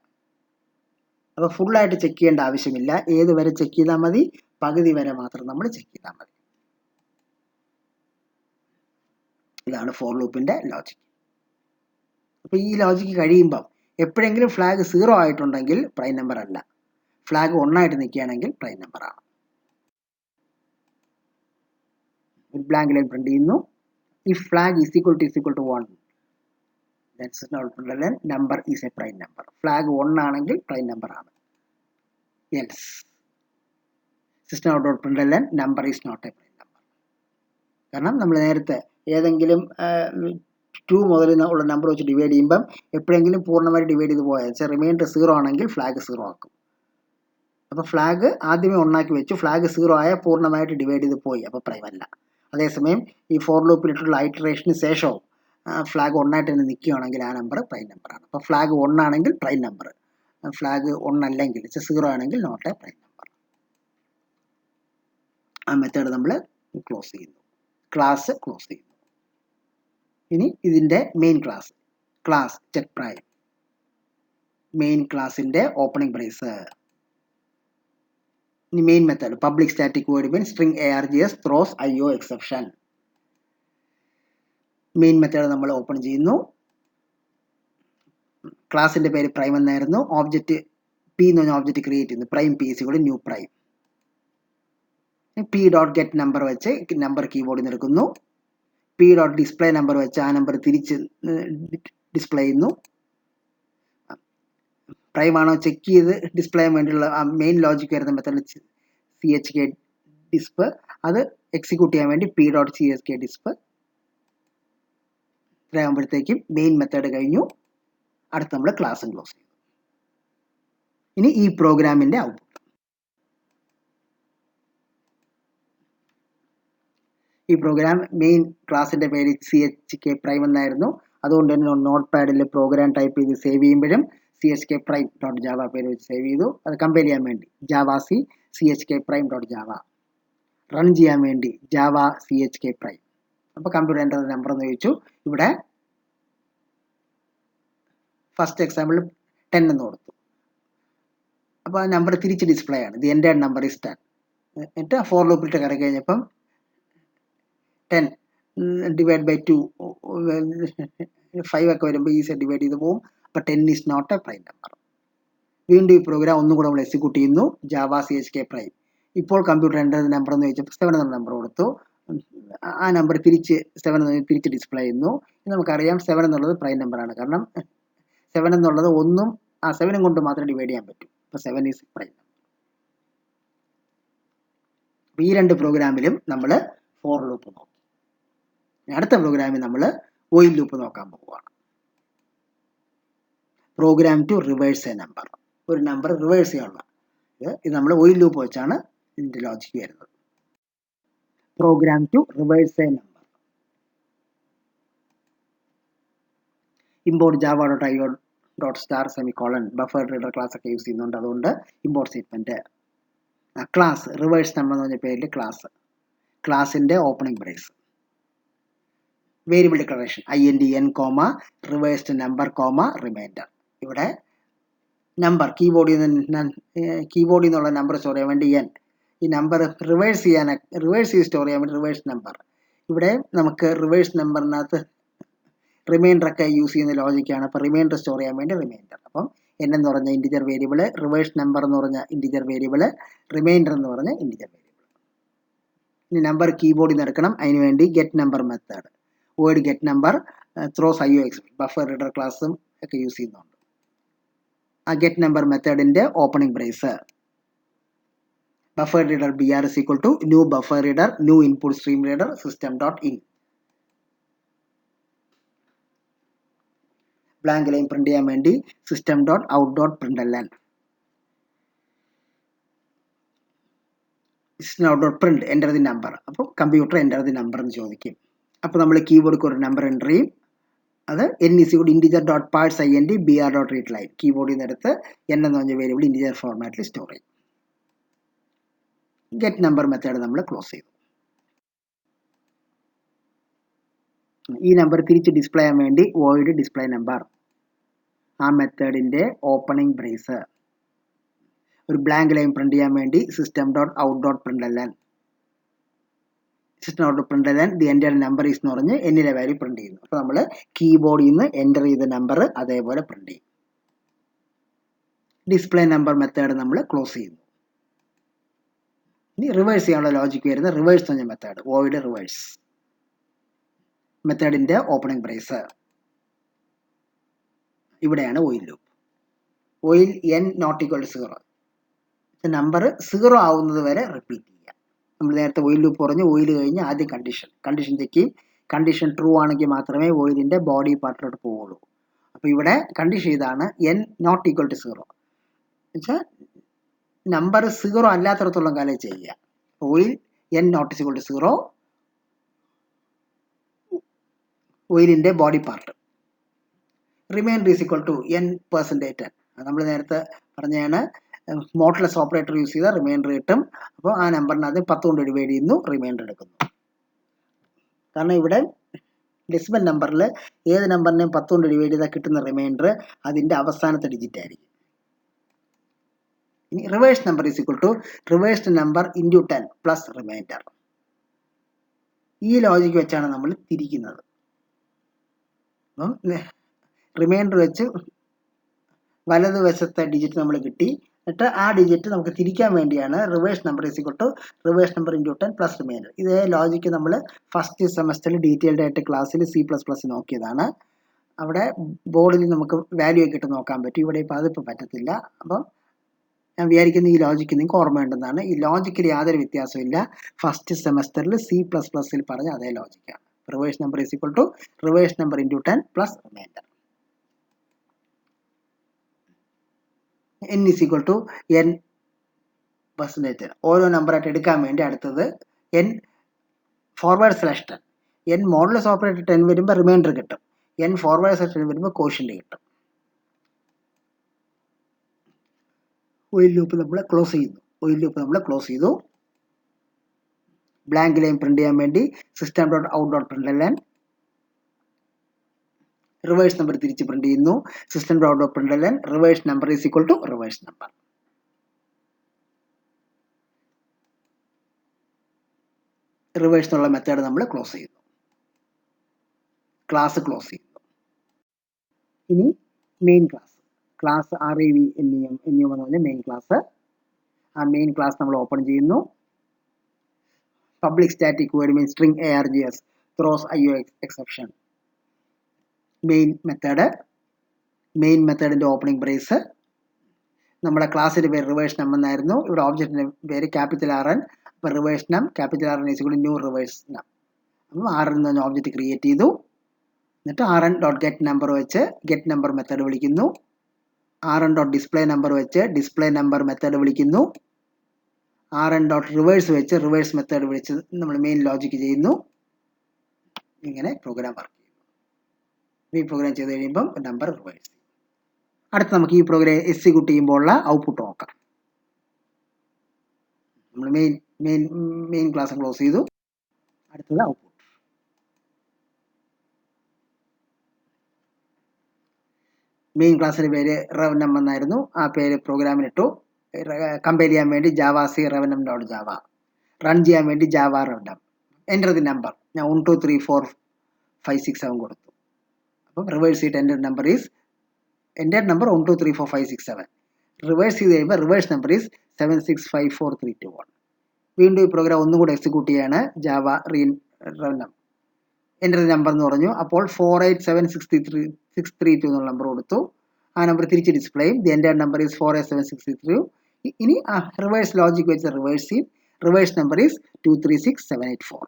അപ്പോൾ ഫുള്ളായിട്ട് ചെക്ക് ചെയ്യേണ്ട ആവശ്യമില്ല. ഏത് വരെ ചെക്ക് ചെയ്താൽ മതി? പകുതി വരെ മാത്രം നമ്മൾ ചെക്ക് ചെയ്താൽ മതി. ഇതാണ് ഫോർ ലൂപ്പിൻ്റെ ലോജിക്ക്. അപ്പോൾ ഈ ലോജിക്ക് കഴിയുമ്പം എപ്പോഴെങ്കിലും ഫ്ലാഗ് 0 ആയിട്ടുണ്ടെങ്കിൽ പ്രൈം നമ്പർ അല്ല, ഫ്ലാഗ് 1 ആയിട്ട് നിൽക്കുകയാണെങ്കിൽ പ്രൈം നമ്പറാണ്. ഒരു ബ്ലാങ്ക് ലൈൻ പ്രിന്റ് ചെയ്യുന്നു. If flag is equal to 1, that's not then number is a prime number. Flag 1 ആണെങ്കിൽ prime number ആണ്. Else system.println number is not a prime number. കാരണം നമ്മൾ നേരത്തെ ഏതെങ്കിലും 2 മുതൽ ഉള്ള നമ്പർ വെച്ച് ഡിവൈഡ് ചെയ്യുമ്പം എപ്പോഴെങ്കിലും പൂർണ്ണമായിട്ട് ഡിവൈഡ് ചെയ്ത് പോയാൽ റിമൈൻഡർ 0 ആണെങ്കിൽ ഫ്ലാഗ് 0 ആക്കും. അപ്പോൾ ഫ്ലാഗ് ആദ്യമേ 1 ആക്കി വെച്ചു, ഫ്ലാഗ് 0 ആയ പൂർണ്ണമായിട്ട് ഡിവൈഡ് ചെയ്ത് പോയി, അപ്പോൾ പ്രൈം അല്ല. അതേസമയം ഈ ഫോർ ലൂപ്പിലിട്ടുള്ള ഐറ്ററേഷന് ശേഷവും ഫ്ലാഗ് 1 ആയിട്ട് തന്നെ നിൽക്കുകയാണെങ്കിൽ ആ നമ്പർ പ്രൈം നമ്പറാണ്. അപ്പോൾ ഫ്ലാഗ് 1 ആണെങ്കിൽ പ്രൈം നമ്പർ, ഫ്ലാഗ് 1 അല്ലെങ്കിൽ 0 ആണെങ്കിൽ നോട്ട് എ പ്രൈം നമ്പർ. ആ മെത്തേഡ് നമ്മൾ ക്ലോസ് ചെയ്യുന്നു, ക്ലാസ് ക്ലോസ് ചെയ്യുന്നു. ഇനി ഇതിൻ്റെ main class check prime. Main ക്ലാസിൻ്റെ ഓപ്പണിംഗ് ബ്രേസ്. ഇനി main method public static void main string args throws io exception. Main method നമ്മൾ ഓപ്പൺ ചെയ്യുന്നു. ക്ലാസിൻ്റെ പേര് പ്രൈം എന്നായിരുന്നു. ഓബ്ജക്റ്റ് പി എന്ന് പറഞ്ഞ ഓബ്ജക്റ്റ് ക്രിയേറ്റ് ചെയ്യുന്നു. Prime P is equal to new prime. P dot get number വെച്ച് നമ്പർ കീബോർഡിൽ നിന്ന് എടുക്കുന്നു. പി ഡോട്ട് ഡിസ്പ്ലേ നമ്പർ വെച്ച് ആ നമ്പർ തിരിച്ച് ഡിസ്പ്ലേ ചെയ്യുന്നു. പ്രൈം ആണോ ചെക്ക് ചെയ്ത് ഡിസ്പ്ലേ ചെയ്യാൻ വേണ്ടിയുള്ള ആ മെയിൻ ലോജിക്ക് വരുന്ന മെത്തേഡ് chk disp, അത് എക്സിക്യൂട്ട് ചെയ്യാൻ വേണ്ടി പി ഡോട്ട് chk disp. ഇത്രയാകുമ്പോഴത്തേക്കും മെയിൻ മെത്തേഡ് കഴിഞ്ഞു. അടുത്ത് നമ്മൾ ക്ലാസ്സും ക്ലോസ് ചെയ്തു. ഇനി ഈ പ്രോഗ്രാമിൻ്റെ ഔട്ട്പുട്ട്. ഈ പ്രോഗ്രാം മെയിൻ ക്ലാസിൻ്റെ പേര് chk പ്രൈം എന്നായിരുന്നു. അതുകൊണ്ട് തന്നെ നോട്ട് പാഡിൽ പ്രോഗ്രാം ടൈപ്പ് ചെയ്ത് സേവ് ചെയ്യുമ്പോഴും chk prime dot java പേര് വെച്ച് സേവ് ചെയ്തു. അത് കമ്പയർ ചെയ്യാൻ വേണ്ടി javac chk prime dot java, run ചെയ്യാൻ വേണ്ടി java chk prime. അപ്പോൾ കമ്പ്യൂട്ടർ എൻ്റെ നമ്പർ എന്ന് ചോദിച്ചു. ഇവിടെ ഫസ്റ്റ് എക്സാമ്പിൾ 10 എന്ന് കൊടുത്തു. അപ്പോൾ ആ നമ്പർ തിരിച്ച് ഡിസ്പ്ലേ ആണ്. ദി എൻ്റെ നമ്പർ ഇസ് 10. എന്നിട്ട് ഫോർ ലൂപ്പിലിട്ട് കറക്കി കഴിഞ്ഞപ്പം 10 ഡിവൈഡ് ബൈ 2 5 ഒക്കെ വരുമ്പോൾ ഈസി ഡിവൈഡ് ചെയ്ത് പോകും. അപ്പോൾ 10 is not a prime number. വീണ്ടും ഈ പ്രോഗ്രാം ഒന്നും കൂടെ നമ്മൾ എക്സിക്യൂട്ട് ചെയ്യുന്നു. Java chk prime. ഇപ്പോൾ കമ്പ്യൂട്ടർ എൻ്റെ നമ്പർ എന്ന് ചോദിച്ചപ്പോൾ 7 എന്ന നമ്പർ കൊടുത്തു. ആ നമ്പർ തിരിച്ച് 7 എന്ന് തിരിച്ച് ഡിസ്പ്ലേ ചെയ്യുന്നു. നമുക്കറിയാം 7 എന്നുള്ളത് പ്രൈം നമ്പറാണ്. കാരണം 7 എന്നുള്ളത് 1ഉം ആ 7ഉം കൊണ്ട് മാത്രമേ ഡിവൈഡ് ചെയ്യാൻ പറ്റൂ. അപ്പോൾ 7 ഈസ് പ്രൈം നമ്പർ. ഈ 2 പ്രോഗ്രാമിലും നമ്മൾ ഫോർ ലൂപ്പ് നോക്കി. അടുത്ത പ്രോഗ്രാമിൽ നമ്മൾ വൈൽ ലൂപ്പ് നോക്കാൻ പോവുകയാണ്. Program to reverse a number. ഒരു നമ്പർ റിവേഴ്സ് ചെയ്യാനുള്ള ഇത് നമ്മൾ വൈൽ ലൂപ്പ് വെച്ചാണ് ഇതിൻ്റെ ലോജിക്ക് വരുന്നത്. Program to reverse a number. Import java.io.star semicolon buffer reader class ഒക്കെ യൂസ് ചെയ്യുന്നുണ്ട്. അതുകൊണ്ട് import statement class reverse number എന്ന് പറഞ്ഞ പേരിൽ ക്ലാസിന്റെ opening brace variable declaration INDN reversed number remainder. ഇവിടെ നമ്പർ കീബോർഡിൽ നിന്നുള്ള നമ്പർ സ്റ്റോർ ചെയ്യാൻ വേണ്ടി n, ഈ നമ്പർ റിവേഴ്സ് ചെയ്ത് സ്റ്റോർ ചെയ്യാൻ വേണ്ടി റിവേഴ്സ് നമ്പർ. ഇവിടെ നമുക്ക് റിവേഴ്സ് നമ്പറിനകത്ത് റിമൈൻഡർ ഒക്കെ യൂസ് ചെയ്യുന്ന ലോജിക്കാണ്. അപ്പോൾ റിമൈൻഡർ സ്റ്റോർ ചെയ്യാൻ വേണ്ടി റിമൈൻഡർ. അപ്പം n എന്ന് പറഞ്ഞ ഇൻറ്റിജർ വേരിയബിൾ, റിവേഴ്സ് നമ്പർ എന്ന് പറഞ്ഞ ഇൻറ്റിജർ വേരിയബിൾ, റിമൈൻഡർ എന്ന് പറഞ്ഞ ഇൻറ്റിജർ വേരിയബിൾ. ഇനി നമ്പർ കീബോർഡിൽ നിന്ന് എടുക്കണം. അതിനുവേണ്ടി get number method, void get number throws IOX buffer reader ക്ലാസ്സും ഒക്കെ യൂസ് ചെയ്യുന്നുണ്ട്. ആ ഗെറ്റ് നമ്പർ മെത്തേഡിന്റെ opening brace buffer reader BR is equal to new buffer reader new input stream reader system.in. Blank line print ചെയ്യാൻ വേണ്ടി system.out.println. system.out.print enter the number. അപ്പോൾ computer enter the number എന്ന് ചോദിക്കും. അപ്പോൾ നമ്മൾ കീബോർഡിൽ ഒരു നമ്പർ എൻ്റർ ചെയ്യും. അത് n is equal to integer.parts int br.readline. കീബോർഡിൽ നിന്ന് എടുത്ത് n എന്ന് പറഞ്ഞ വേരിയബിൾ ഇൻറ്റിജർ ഫോർമാറ്റിൽ സ്റ്റോർ ചെയ്യും. ഗെറ്റ് നമ്പർ മെത്തേഡ് നമ്മൾ ക്ലോസ് ചെയ്തു. ഈ നമ്പർ തിരിച്ച് ഡിസ്പ്ലേ ചെയ്യാൻ വേണ്ടി വോയിഡ് ഡിസ്പ്ലേ നമ്പർ, ആ മെത്തേഡിന്റെ ഓപ്പണിംഗ് ബ്രേസ്. ഒരു ബ്ലാങ്ക് ലൈൻ പ്രിന്റ് ചെയ്യാൻ വേണ്ടി system.out.println. system.out.println the enter number is എന്ന് പറഞ്ഞ് എന്നിലെ വാല്യൂ പ്രിന്റ് ചെയ്യുന്നു. അപ്പോൾ നമ്മൾ കീബോർഡിൽ നിന്ന് എൻ്റർ ചെയ്ത നമ്പർ അതേപോലെ പ്രിന്റ് ചെയ്യും. ഡിസ്പ്ലേ നമ്പർ മെത്തേഡ് നമ്മൾ ക്ലോസ് ചെയ്യുന്നു. ഇനി റിവേഴ്സ് ചെയ്യാനുള്ള ലോജിക്ക് വരുന്ന റിവേഴ്സ് പറഞ്ഞ മെത്തേഡ്, വോയിഡ് റിവേഴ്സ് മെത്തേഡിന്റെ ഓപ്പണിംഗ് ബ്രേസ്. ഇവിടെയാണ് while loop. While n not equal to 0, number 0 ആവുന്നത് വരെ റിപ്പീറ്റ് ചെയ്യുക. നമ്മൾ നേരത്തെ വോയിൽ ലൂപ്പ് പറഞ്ഞു, വോയിൽ കഴിഞ്ഞ് ആദ്യം കണ്ടീഷൻ ചെക്ക് ചെയ്യും. കണ്ടീഷൻ ട്രൂ ആണെങ്കിൽ മാത്രമേ വോയിലിന്റെ ബോഡി പാർട്ടിലോട്ട് പോവുള്ളൂ. അപ്പോൾ ഇവിടെ കണ്ടീഷൻ ഇതാണ്, n not equal to 0 വെച്ചാൽ നമ്പർ 0 അല്ലാത്തടത്തോളം കാലം ചെയ്യുക. While n not equal to 0 വോയിലിന്റെ body part. Remainder is equal to n%10. നമ്മൾ നേരത്തെ പറഞ്ഞാണ് മോഡുലസ് ഓപ്പറേറ്റർ യൂസ് ചെയ്താൽ റിമൈൻഡർ കിട്ടും. അപ്പോൾ ആ നമ്പറിനകത്ത് 10 കൊണ്ട് ഡിവൈഡ് ചെയ്യുന്നു, റിമൈൻഡർ എടുക്കുന്നു. കാരണം ഇവിടെ ഡെസിമൽ നമ്പറിൽ ഏത് നമ്പറിനെയും 10 കൊണ്ട് ഡിവൈഡ് ചെയ്താൽ കിട്ടുന്ന റിമൈൻഡർ അതിൻ്റെ അവസാനത്തെ ഡിജിറ്റ് ആയിരിക്കും. ഇനി reverse number is equal to reversed number into 10 plus remainder. ഈ ലോജിക്ക് വെച്ചാണ് നമ്മൾ തിരിക്കുന്നത്. അപ്പം റിമൈൻഡർ വെച്ച് വലതുവശത്തെ ഡിജിറ്റ് നമ്മൾ കിട്ടി. എന്നിട്ട് ആ ഡിജിറ്റ് നമുക്ക് തിരിക്കാൻ വേണ്ടിയാണ് reverse number is equal to reverse number into 10 plus remainder. ഇതേ ലോജിക്ക് നമ്മൾ ഫസ്റ്റ് സെമസ്റ്ററിൽ ഡീറ്റെയിൽഡ് ആയിട്ട് ക്ലാസ്സിൽ C++ നോക്കിയതാണ്. അവിടെ ബോർഡിൽ നമുക്ക് വാല്യൂ ഒക്കെ ഇട്ട് നോക്കാൻ പറ്റും. ഇവിടെ ഇപ്പോൾ അതിപ്പോൾ പറ്റത്തില്ല. അപ്പം ഞാൻ വിചാരിക്കുന്ന ഈ ലോജിക്ക് നിങ്ങൾക്ക് ഓർമ്മയുണ്ടെന്നാണ്. ഈ ലോജിക്കിൽ യാതൊരു വ്യത്യാസമില്ല. ഫസ്റ്റ് സെമസ്റ്ററിൽ C++ൽ പറഞ്ഞ അതേ ലോജിക്കാണ്. Reverse number is equal to reverse number into 10 plus remainder. n is equal to n%. ഓരോ നമ്പറായിട്ട് എടുക്കാൻ വേണ്ടി അടുത്തത് n /10. n മോഡുലസ് ഓപ്പറേറ്റർ 10 വരുമ്പോൾ റിമൈൻഡർ കിട്ടും. n /10 വരുമ്പോൾ കോഷ്യന്റ് കിട്ടും. വോയിൽ ലൂപ്പ് നമ്മൾ ക്ലോസ് ചെയ്തു. ബ്ലാങ്ക് ലൈൻ പ്രിന്റ് ചെയ്യാൻ വേണ്ടി system.out.println. റിവേഴ്സ് നമ്പർ തിരിച്ച് പ്രിന്റ് ചെയ്യുന്നു. system.out.println reverse number is equal to reverse number. Reverse എന്നുള്ള മെത്തേഡ് നമ്മൾ ക്ലോസ് ചെയ്യുന്നു. ക്ലാസ് ക്ലോസ് ചെയ്യുന്നു. ഇനി മെയിൻ ക്ലാസ് RAV എന്നിവ എന്ന് പറഞ്ഞ മെയിൻ ക്ലാസ്. ആ മെയിൻ ക്ലാസ് നമ്മൾ ഓപ്പൺ ചെയ്യുന്നു. Public static void main string ARGS throws IOX exception. Main മെത്തേഡിന്റെ ഓപ്പണിംഗ് ബ്രേസ്. നമ്മുടെ ക്ലാസ്സിന്റെ പേര് റിവേഴ്സ് നമ്പർ എന്നായിരുന്നു. ഇവിടെ ഓബ്ജക്റ്റിന്റെ പേര് ക്യാപിറ്റൽ RN. അപ്പോൾ reverse num capital R N is equal to new reverse num. അപ്പം ആർ എന്ന് പറഞ്ഞ ഓബ്ജക്റ്റ് ക്രിയേറ്റ് ചെയ്തു. എന്നിട്ട് R N dot get number വെച്ച് ഗെറ്റ് നമ്പർ മെത്തേഡ് വിളിക്കുന്നു. R N dot display number വെച്ച് ഡിസ്പ്ലേ നമ്പർ മെത്തേഡ് വിളിക്കുന്നു. ആർ എൻ ഡോട്ട് റിവേഴ്സ് വെച്ച് റിവേഴ്സ് മെത്തേഡ് വിളിച്ച് നമ്മൾ മെയിൻ ലോജിക്ക് ചെയ്യുന്നു. ഇങ്ങനെ പ്രോഗ്രാം വർക്ക് ചെയ്യുന്നു. ഈ പ്രോഗ്രാം ചെയ്ത് കഴിയുമ്പം നമ്പർ റിവേഴ്സ് ചെയ്യും. അടുത്ത് നമുക്ക് ഈ പ്രോഗ്രാം എക്സിക്യൂട്ട് ചെയ്യുമ്പോൾ ഉള്ള ഔട്ട്പുട്ട് നോക്കാം. നമ്മൾ മെയിൻ ക്ലാസ് ക്ലോസ് ചെയ്തു. അടുത്തത് ഔട്ട്പുട്ട്. മെയിൻ ക്ലാസ്സിൻ്റെ പേര് റവനം എന്നായിരുന്നു. ആ പേര് പ്രോഗ്രാമിനിട്ടു. കമ്പയർ ചെയ്യാൻ വേണ്ടി ജാവാസി റവനം ഡോട്ട് ജാവ, റൺ ചെയ്യാൻ വേണ്ടി ജാവ റവനം. എൻ്റർ ദി നമ്പർ ഞാൻ 1 2 3 4 5 6 7 കൊടുത്തു. അപ്പം റിവേഴ്സ് ചെയ്തിട്ട് എൻ്റെ നമ്പർ 1 2 3 4 5 6 7. റിവേഴ്സ് ചെയ്ത് കഴിയുമ്പോൾ റിവേഴ്സ് നമ്പർ 7 6 5 4 3 2 1. വീണ്ടും ഈ പ്രോഗ്രാം ഒന്നും കൂടെ എക്സിക്യൂട്ട് ചെയ്യാണ്. ജാവ റവനം എൻ്റെ നമ്പർ എന്ന് പറഞ്ഞു. അപ്പോൾ 487632 എന്നുള്ള നമ്പർ കൊടുത്തു. ആ നമ്പർ തിരിച്ച് ഡിസ്പ്ലേ ചെയ്യും. ദി എൻ്റെ നമ്പർ 487632. ഇനി ആ റിവേഴ്സ് ലോജിക് വെച്ച് റിവേഴ്സ് ചെയ്യും. Reverse number 236784.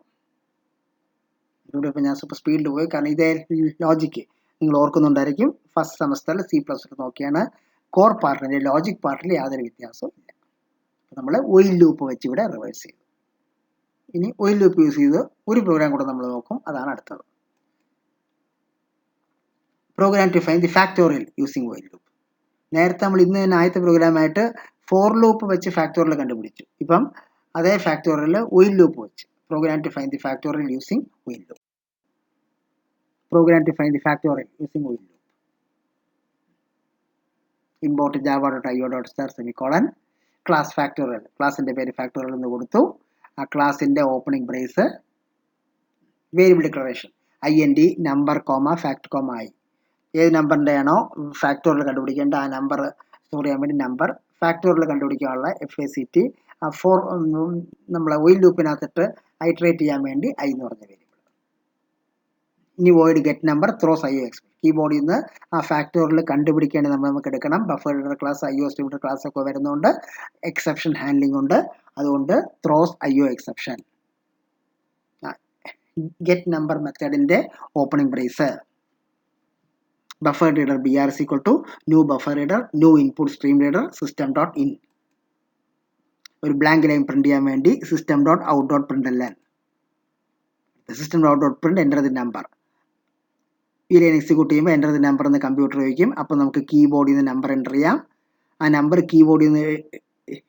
ഇവിടെ ഇപ്പോൾ ഞാൻ സൂപ്പർ സ്പീഡിൽ പോയി, കാരണം ഇതേ ലോജിക്ക് നിങ്ങൾ ഓർക്കുന്നുണ്ടായിരിക്കും. ഫസ്റ്റ് സെമസ്റ്ററിൽ C++ നോക്കിയാണ് കോർ പാർട്ടിൻ്റെ ലോജിക് പാർട്ടിൽ യാതൊരു വ്യത്യാസവും ഇല്ല. നമ്മൾ ഒയിൽ ലൂപ്പ് വെച്ച് ഇവിടെ റിവേഴ്സ് ചെയ്തു. ഇനി ഒയിൽ ലൂപ്പ് യൂസ് ചെയ്ത് ഒരു പ്രോഗ്രാം കൂടെ നമ്മൾ നോക്കും. അതാണ് അടുത്തത്. Program to find the factorial using while loop. നേരത്തെ നമ്മൾ ഇന്ന് തന്നെ ആദ്യത്തെ പ്രോഗ്രാമായിട്ട് ഫോർ ലൂപ്പ് വെച്ച് ഫാക്ടോറിയൽ കണ്ടുപിടിച്ചു. ഇപ്പം അതേ ഫാക്ടോറിയൽ ഒയിൽ ലൂപ്പ് വെച്ച് program to find the factorial using while loop. Program to find the factorial using while loop. Import java.io.star semicolon class factorial. ക്ലാസിൻ്റെ പേര് ഫാക്ടോറിയൽ എന്ന് കൊടുത്തു. ആ ക്ലാസിൻ്റെ opening brace variable declaration IND number comma fact comma I. ഏത് നമ്പറിൻ്റെ ആണോ factorial കണ്ടുപിടിക്കേണ്ട ആ നമ്പർ സ്റ്റോർ ചെയ്യാൻ വേണ്ടി നമ്പർ, ഫാക്ടോറിയൽ കണ്ടുപിടിക്കാനുള്ള FACT, നമ്മളെ ഒയിൽ ലൂപ്പിനകത്തിട്ട് ഐട്രേറ്റ് ചെയ്യാൻ വേണ്ടി I എന്ന് പറഞ്ഞ വേരിയബിൾ. ഇനി void get number throws IO expression. കീബോർഡിൽ നിന്ന് ആ ഫാക്ടോറിയൽ കണ്ടുപിടിക്കേണ്ടി നമുക്ക് എടുക്കണം. Buffer reader class IO distributor class ഒക്കെ വരുന്നുണ്ട്. എക്സെപ്ഷൻ ഹാൻഡ്ലിംഗ് ഉണ്ട്. അതുകൊണ്ട് throws IO exception. Get number മെത്തേഡിൻ്റെ opening brace buffer reader BR is equal to new buffer reader new input stream reader system.in. ഒരു ബ്ലാങ്ക് ലൈൻ പ്രിന്റ് ചെയ്യാൻ വേണ്ടി system.out.println. system.out.print enter the number. ഈ line execute ചെയ്യുമ്പോൾ enter the number എന്ന് computer ചോദിക്കും. അപ്പോൾ നമുക്ക് കീബോർഡിൽ നിന്ന് നമ്പർ എൻ്റർ ചെയ്യാം. ആ നമ്പർ കീബോർഡിൽ നിന്ന്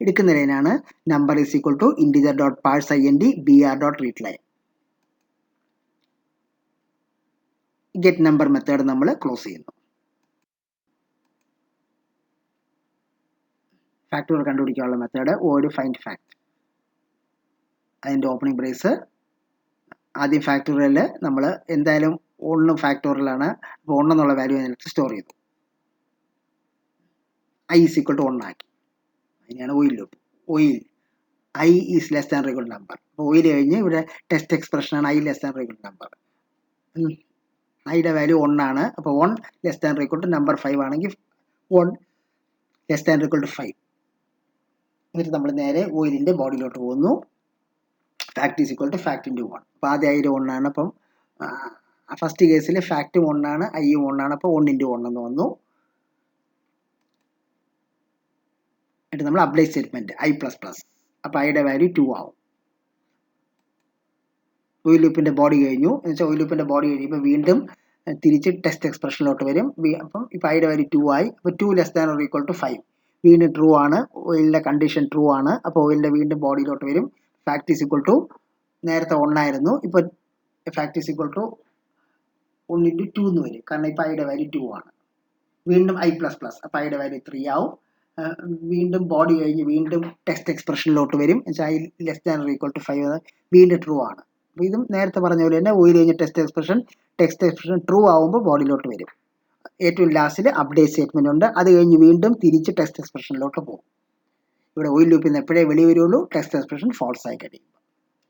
എടുക്കുന്ന ലൈനാണ് number is equal to integer.parseInd br.read line. Get number method നമ്മൾ ക്ലോസ് ചെയ്യുന്നു. ഫാക്ടോറിയൽ കണ്ടുപിടിക്കാനുള്ള മെത്തേഡ് വോയിഡ് ഫൈൻഡ് ഫാക്ട്. അതിൻ്റെ ഓപ്പണിംഗ് ബ്രേസ് ആദ്യം ഫാക്ടോറിയൽ നമ്മൾ എന്തായാലും 1 ഫാക്ടോറിയലാണ്. അപ്പോൾ 1 എന്നുള്ള വാല്യൂ അതിനകത്ത് സ്റ്റോർ ചെയ്തു. I is equal to 1 ആക്കി. അതിനെയാണ് while loop. While I is less than or equal to number. അപ്പോൾ ഒയിൽ കഴിഞ്ഞ് ഇവിടെ ടെസ്റ്റ് എക്സ്പ്രഷനാണ് I less than or equal to number. ഐയുടെ വാല്യൂ 1 ആണ്. അപ്പോൾ 1 less than equal to number 5 ആണെങ്കിൽ 1 ലെസ് ദാൻ ഈക്വൽ ടു 5. എന്നിട്ട് നമ്മൾ നേരെ ഓയിലിൻ്റെ ബോഡിയിലോട്ട് പോകുന്നു. Fact is equal to fact into 1. അപ്പോൾ ആദ്യം I 1 ആണ്. അപ്പം ഫസ്റ്റ് കേസിൽ ഫാക്ട് 1 ആണ്, I 1 ആണ്. അപ്പോൾ 1 × 1 എന്ന് വന്നു. എന്നിട്ട് നമ്മൾ അപ്ലൈ സ്റ്റേറ്റ്മെൻറ്റ് I++. അപ്പോൾ ഐയുടെ വാല്യൂ 2 ആവും. ഒയിൽ ലൂപ്പിൻ്റെ ബോഡി കഴിഞ്ഞു. എന്ന് വെച്ചാൽ ഒയിൽ ലൂപ്പിൻ്റെ ബോഡി കഴിയുമ്പോൾ വീണ്ടും തിരിച്ച് ടെസ്റ്റ് എക്സ്പ്രഷനിലോട്ട് വരും. അപ്പം ഇപ്പോൾ ഐയുടെ വാല്യൂ 2 ആയി. അപ്പോൾ 2 less than or equal to 5 വീണ്ടും ട്രൂ ആണ്. ഓയിലിൻ്റെ കണ്ടീഷൻ ട്രൂ ആണ്. അപ്പോൾ ഓയിലിൻ്റെ വീണ്ടും ബോഡിയിലോട്ട് വരും. ഫാക്ട് ഈസ് ഈക്വൽ ടു നേരത്തെ 1 ആയിരുന്നു. ഇപ്പോൾ ഫാക്ട് ഈസ് ഈക്വൽ ടു 1 × 2 എന്ന് വരും. കാരണം ഇപ്പോൾ ഐയുടെ വാല്യൂ 2 ആണ്. വീണ്ടും I++. അപ്പോൾ ഐയുടെ വാല്യൂ 3 ആവും. വീണ്ടും ബോഡി കഴിഞ്ഞ് വീണ്ടും ടെസ്റ്റ് എക്സ്പ്രഷനിലോട്ട് വരും. എന്ന് വെച്ചാൽ I less than or equal to 5 വീണ്ടും ട്രൂ ആണ്. അപ്പോൾ ഇതും നേരത്തെ പറഞ്ഞ പോലെ തന്നെ ഓയിൽ കഴിഞ്ഞ് ടെസ്റ്റ് എക്സ്പ്രഷൻ ട്രൂ ആവുമ്പോൾ ബോഡിയിലോട്ട് വരും. ഏറ്റവും ലാസ്റ്റിൽ അപ്ഡേറ്റ് സ്റ്റേറ്റ്മെൻറ്റ് ഉണ്ട്. അത് കഴിഞ്ഞ് വീണ്ടും തിരിച്ച് ടെസ്റ്റ് എക്സ്പ്രഷനിലോട്ട് പോകും. ഇവിടെ ഓയിൽ ലൂപ്പിൽ നിന്ന് എപ്പോഴേ വെളി വരുള്ളൂ ടെസ്റ്റ് എക്സ്പ്രഷൻ ഫോൾസ് ആയി കഴിയുമ്പോൾ.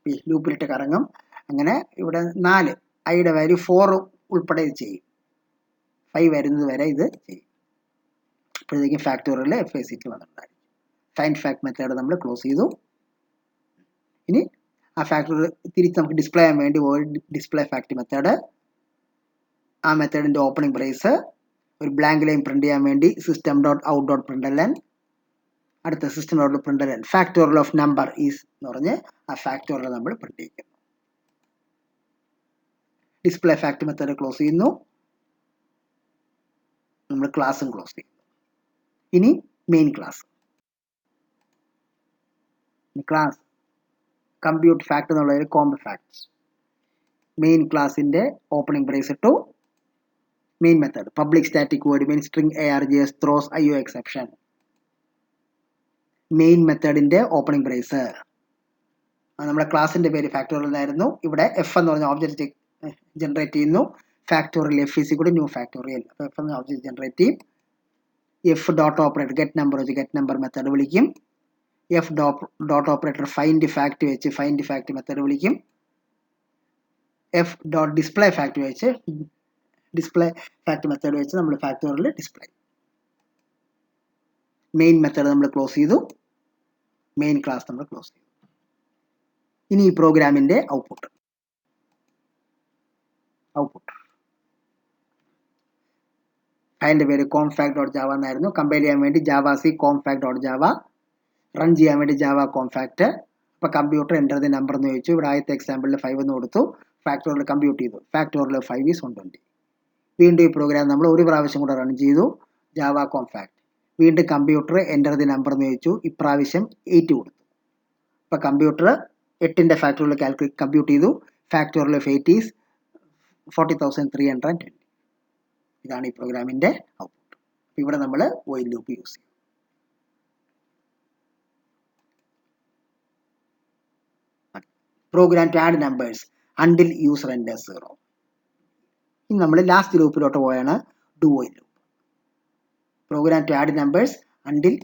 ഈ ലൂപ്പിലിട്ട് കറങ്ങും. അങ്ങനെ ഇവിടെ 4 ഐയുടെ വാല്യൂ 4 ഉൾപ്പെടെ ഇത് ചെയ്യും. 5 വരുന്നത് വരെ ഇത് ചെയ്യും. അപ്പോഴത്തേക്കും ഫാക്ടോറിയൽ FACT വന്നിട്ടുണ്ടായിരിക്കും. ഫൈൻഡ് ഫാക്ട് മെത്തേഡ് നമ്മൾ ക്ലോസ് ചെയ്തു. ഇനി ആ ഫാക്ടറി തിരിച്ച് നമുക്ക് ഡിസ്പ്ലേ ചെയ്യാൻ വേണ്ടി വോയിഡ് ഡിസ്പ്ലേ ഫാക്ടറി മെത്തേഡ്, ആ മെത്തേഡിൻ്റെ ഓപ്പണിംഗ് ബ്രേസ്, ഒരു ബ്ലാങ്ക് ലൈൻ പ്രിന്റ് ചെയ്യാൻ വേണ്ടി system dot out dot println, അടുത്ത system dot println factorial of number is എന്ന് പറഞ്ഞ് ആ ഫാക്ടോറിയൽ നമ്മൾ പ്രിന്റ് ചെയ്യിക്കുന്നു. ഡിസ്പ്ലേ ഫാക്ടറി മെത്തേഡ് ക്ലോസ് ചെയ്യുന്നു, നമ്മൾ ക്ലാസ്സും ക്ലോസ് ചെയ്യുന്നു. ഇനി മെയിൻ ക്ലാസ് കമ്പ്യൂട്ട് ഫാക്ട് എന്നുള്ളതിൽ കോംബ് ഫാക്ട്സ്, മെയിൻ ക്ലാസിന്റെ ഓപ്പണിംഗ് ബ്രേസ് ഇട്ടു. Main method public static void main string args throws io exception. Main മെത്തേഡിന്റെ ഓപ്പണിംഗ് ബ്രേസ്, നമ്മുടെ ക്ലാസിന്റെ പേര് ഫാക്ടോറിയൽ ആയിരുന്നു. ഇവിടെ എഫ് എന്ന് പറഞ്ഞ ഓബ്ജക്റ്റ് ജനറേറ്റ് ചെയ്യുന്നു. Factorial F is equal to new factorial. അപ്പോൾ എഫ് എന്ന ഓബ്ജക്റ്റ് ജനറേറ്റ് ചെയ്യും. F dot operator get number വെച്ച് ഗെറ്റ് നമ്പർ മെത്തേഡ് വിളിക്കും. F dot operator find fact വെച്ച് ഫൈൻഡ് ഫാക്ട് മെത്തേഡ് വിളിക്കും. എഫ് ഡോട്ട് ഡിസ്പ്ലേ ഫാക്ട് വെച്ച് display fact method വെച്ച് നമ്മൾ ഫാക്ടോറിയൽ ഡിസ്പ്ലേ. മെയിൻ മെത്തേഡ് നമ്മൾ ക്ലോസ് ചെയ്തു, മെയിൻ ക്ലാസ് നമ്മൾ ക്ലോസ് ചെയ്തു. ഇനി ഈ പ്രോഗ്രാമിന്റെ ഔട്ട്പുട്ട് ഫയലിന്റെ പേര് കോംഫാക്ട് ഡോട്ട് ജാവ എന്നായിരുന്നു. കമ്പയർ ചെയ്യാൻ വേണ്ടി Java C comp fact dot Java, run ചെയ്യാൻ വേണ്ടി ജാവ കോംഫാക്ട്. അപ്പോൾ കമ്പ്യൂട്ടർ എൻ്റർ ദി നമ്പർ എന്ന് ചോദിച്ചു. ഇവിടെ ആദ്യത്തെ എക്സാമ്പിളിൽ 5 എന്ന് കൊടുത്തു. ഫാക്ടോറിയൽ കമ്പ്യൂട്ട് ചെയ്തു. Factorial 5 is 120. വീണ്ടും ഈ പ്രോഗ്രാം നമ്മൾ ഒരു പ്രാവശ്യം കൂടെ റൺ ചെയ്തു. ജാവ കോംഫാക്ട്. വീണ്ടും കമ്പ്യൂട്ടർ എൻ്റർ ദി നമ്പർ എന്ന് ചോദിച്ചു. ഇപ്രാവശ്യം 8 കൊടുത്തു. അപ്പോൾ കമ്പ്യൂട്ടർ 8ന്റെ ഫാക്ടോറിയൽ കമ്പ്യൂട്ട് ചെയ്തു. Factorial of 8 is 40,320. ഇതാണ് ഈ പ്രോഗ്രാമിന്റെ ഔട്ട്പുട്ട്. ഇവിടെ നമ്മൾ വൈൽ ലൂപ്പ് യൂസ് ചെയ്യും. Program to add numbers until user enters 0. ഇനി നമ്മൾ ലാസ്റ്റ് ലൂപ്പിലോട്ട് പോയാണ് do while loop. Program to add numbers until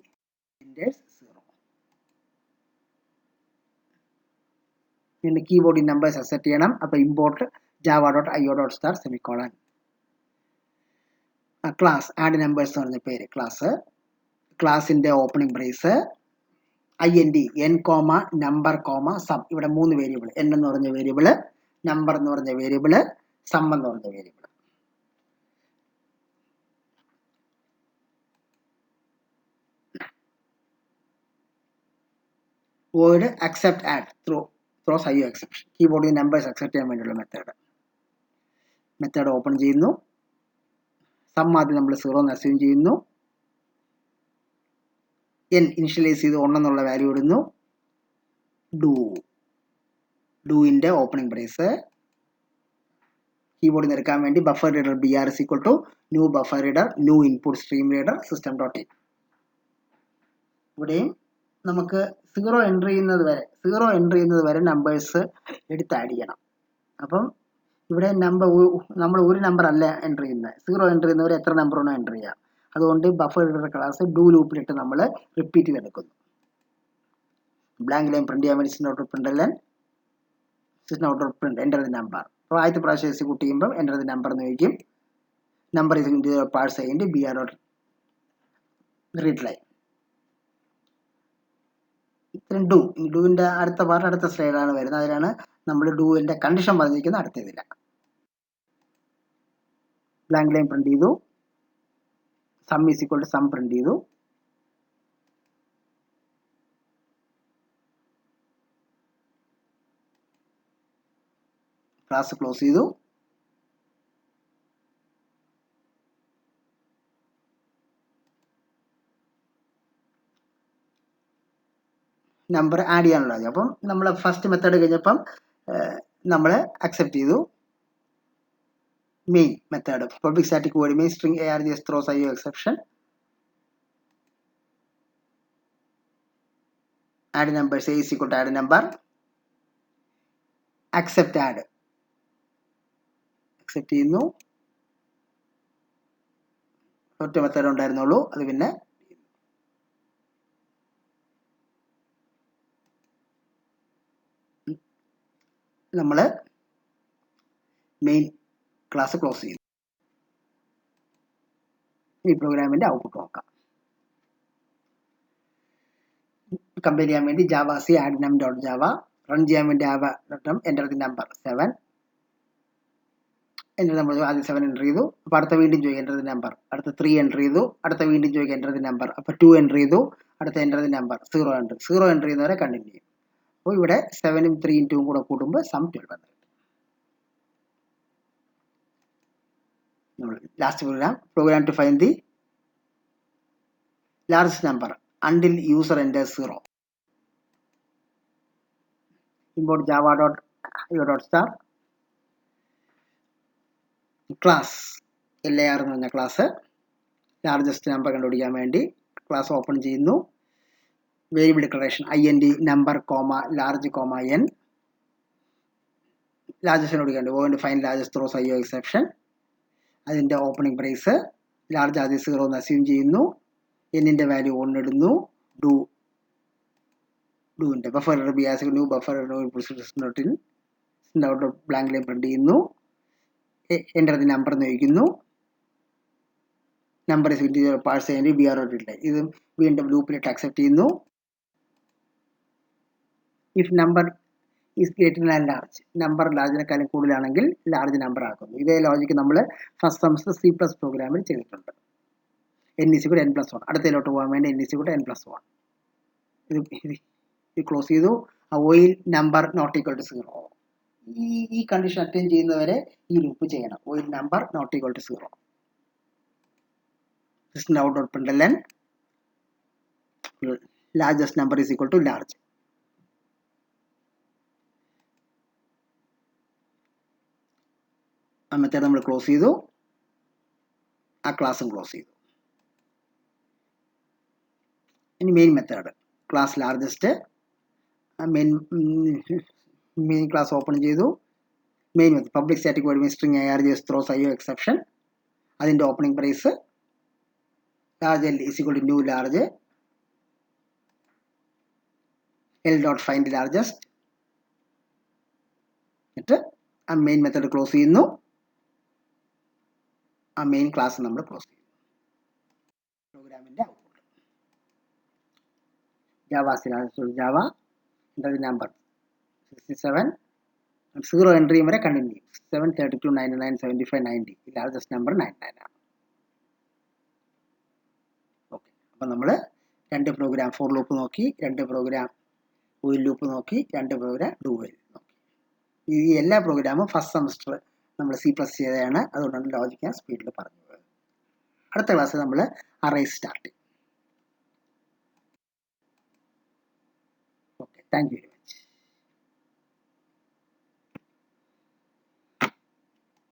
enters 0. പിന്നെ കീബോർഡിൽ നമ്പേഴ്സ് അക്സെപ്റ്റ് ചെയ്യണം. അപ്പോൾ import java.io.star semicolon. Class add numbers എന്ന് പറഞ്ഞ പേര് ക്ലാസ്. ക്ലാസിന്റെ opening brace IND n, number, some. ഇവിടെ 3 വേരിയബിൾ, n എന്ന് പറഞ്ഞ വേരിയബിള്, നമ്പർ എന്ന് പറഞ്ഞ വേരിയബിള്, സം എന്ന് പറഞ്ഞ variable. Void accept add throws io exception. കീബോർഡിൽ നമ്പേഴ്സ് അക്സെപ്റ്റ് ചെയ്യാൻ വേണ്ടിയുള്ള മെത്തേഡ് ഓപ്പൺ ചെയ്യുന്നു. സം ആദ്യം നമ്മൾ 0 എന്ന് അസ്യൂം ചെയ്യുന്നു. n ഇനിഷ്യലൈസ് ചെയ്ത് 1 എന്നുള്ള വാല്യൂ ഇടുന്നു. ഡൂവിന്റെ ഓപ്പണിംഗ് ബ്രേസ് കീബോർഡിൽ നിന്ന് എടുക്കാൻ വേണ്ടി buffer reader br is equal to new buffer reader new input stream reader system dot in. ഇവിടെയും നമുക്ക് 0 എൻ്റർ ചെയ്യുന്നത് വരെ നമ്പേഴ്സ് എടുത്ത് ആഡ് ചെയ്യണം. അപ്പം ഇവിടെ നമ്മൾ ഒരു നമ്പർ അല്ല എൻ്റർ ചെയ്യുന്നത്. 0 എൻ്റർ ചെയ്യുന്നവർ എത്ര നമ്പർ വേണോ എൻ്റർ ചെയ്യാം. അതുകൊണ്ട് ബഫർ റീഡർ ക്ലാസ് ഡു ലൂപ്പിലിട്ട് നമ്മൾ റിപ്പീറ്റ് ചെയ്തെടുക്കുന്നു. ബ്ലാങ്ക് ലൈൻ പ്രിന്റ് ചെയ്യാൻ വേണ്ടി system dot print enter the number. അപ്പോൾ ആദ്യത്തെ പ്രാവശ്യം എക്സിക്യൂട്ട് ചെയ്യുമ്പോൾ എൻ്റർ ദി നമ്പർ എന്ന് ചോദിക്കും. നമ്പർ പാഴ്സ് ചെയ്യേണ്ടി br ഡോട്ട് റീഡ് ലൈൻ. ഇത്രയും ഡൂവിൻ്റെ അടുത്ത പാർട്ട് അടുത്ത സ്ലൈഡാണ് വരുന്നത്. അതിലാണ് നമ്മൾ ഡൂവിൻ്റെ കണ്ടീഷൻ പറഞ്ഞിരിക്കുന്നത്. അടുത്തതില്ല ബ്ലാങ്ക് ലൈൻ പ്രിന്റ് ചെയ്തു. Sum is equal to sum print ചെയ്തു. ക്ലാസ് ക്ലോസ് ചെയ്തു. നമ്പർ ആഡ് ചെയ്യാനുള്ളത്. അപ്പം നമ്മൾ ഫസ്റ്റ് മെത്തേഡ് കഴിഞ്ഞപ്പം നമ്മൾ അക്സെപ്റ്റ് ചെയ്തു. Main method public static void main string args throws io exception. Add numbers a is equal to add number. Accept add accept ചെയ്യുന്നു. ഒറ്റ മെത്തേഡ് ഉണ്ടായിരുന്നുള്ളൂ. അത് പിന്നെ നമ്മൾ മെയിൻ ക്ലാസ് ക്ലോസ് ചെയ്യുന്നു. ഈ പ്രോഗ്രാമിന്റെ ഔട്ട്പുട്ട് നോക്കാം. കമ്പയർ ചെയ്യാൻ വേണ്ടി ജാവ സി ആഡ് നം ഡോട്ട് ജാവ റൺ ചെയ്യാൻ വേണ്ടി ആവാം എൻ്റർ ദി നമ്പർ 7 എൻ്റർ നമ്മൾ ആദ്യം 7 എൻ്റർ ചെയ്തു. അപ്പോൾ അടുത്ത വീണ്ടും ചോദിക്കുക എൻ്റർ ദി നമ്പർ, അടുത്ത 3 എൻ്റർ ചെയ്തു, അടുത്ത വീണ്ടും ചോദിക്കുക എൻ്റർ ദി നമ്പർ, അപ്പോൾ 2 എൻ്റർ ചെയ്തു, അടുത്ത എൻ്റർ ദി നമ്പർ 0 എൻ്റർ ചെയ്യുന്നവരെ കണ്ടിന്യൂ ചെയ്യും. അപ്പോൾ ഇവിടെ 7ഉം 3ഉം 2ഉം കൂടെ കൂട്ടുമ്പോൾ സം 12 എന്ന് കിട്ടും. നമ്മൾ last program to find the largest number until user enters 0. import java.io.star class LAR എന്ന് പറഞ്ഞ ക്ലാസ് ലാർജസ്റ്റ് നമ്പർ കണ്ടുപിടിക്കാൻ വേണ്ടി ക്ലാസ് ഓപ്പൺ ചെയ്യുന്നു. Variable declaration INT number large n largest കണ്ടുപിടിക്കാൻ find largest throws IO exception. അതിൻ്റെ opening brace large ആദ്യം 0 എന്ന് assume ചെയ്യുന്നു. എന്നിൻ്റെ വാല്യൂ 1 ഇടുന്നു. ഡൂവിൻ്റെ ബഫർ ബിയാസ് new buffer blank line print ചെയ്യുന്നു. എൻ്റർ ദി നമ്പർ എന്ന് ചോദിക്കുന്നു. നമ്പർ പാഴ്സ് ചെയ്യേണ്ടി BR ഇല്ല. ഇത് വീണ്ടും ലൂപ്പിലിട്ട് അക്സെപ്റ്റ് ചെയ്യുന്നു. If number is greater than large, number ലാർജിനെക്കാളും കൂടുതലാണെങ്കിൽ ലാർജ് നമ്പർ ആക്കുന്നു. ഇതേ ലോജിക്ക് നമ്മൾ ഫസ്റ്റ് സെമസ്റ്റർ C+ പ്രോഗ്രാമിൽ ചെയ്തിട്ടുണ്ട്. n=n+1. അടുത്തതിലോട്ട് പോകാൻ വേണ്ടി n=n+1. ഇത് ക്ലോസ് ചെയ്തു. While number not equal to 0. ഈ കണ്ടീഷൻ അറ്റൻഡ് ചെയ്യുന്നവരെ ഈ ലൂപ്പ് ചെയ്യണം. While number not equal to 0. Systemout.println largest number is equal to large. ആ മെത്തേഡ് നമ്മൾ ക്ലോസ് ചെയ്തു. ആ ക്ലാസ്സും ക്ലോസ് ചെയ്തു. ഇനി main method class largest main class open ചെയ്തു. Main method public static void string ARGS throws IO exception. അതിൻ്റെ opening price large L is equal to new large L dot find largest. എന്നിട്ട് ആ main method close ചെയ്യുന്നു. ആ main class നമ്മൾ close ചെയ്യുന്നു. പ്രോഗ്രാമിൻ്റെ output Java number 67 0 entry വരെ continue 7 32 99 75 90 largest number 99 ആണ്. ഓക്കെ, അപ്പം നമ്മൾ 2 പ്രോഗ്രാം ഫോർ ലൂപ്പ് നോക്കി, 2 പ്രോഗ്രാം വൈൽ ലൂപ്പ് നോക്കി, 2 പ്രോഗ്രാം ഡു വൈൽ നോക്കി. ഈ എല്ലാ പ്രോഗ്രാമും ഫസ്റ്റ് സെമസ്റ്റർ നമ്മൾ C+ ചെയ്തതാണ്. അതുകൊണ്ടാണ് ലോജിക്ക് ഞാൻ സ്പീഡിൽ പറഞ്ഞത്. അടുത്ത ക്ലാസ്സിൽ നമ്മൾ അറേസ് സ്റ്റാർട്ട് ചെയ്യും. Okay, thank you very much.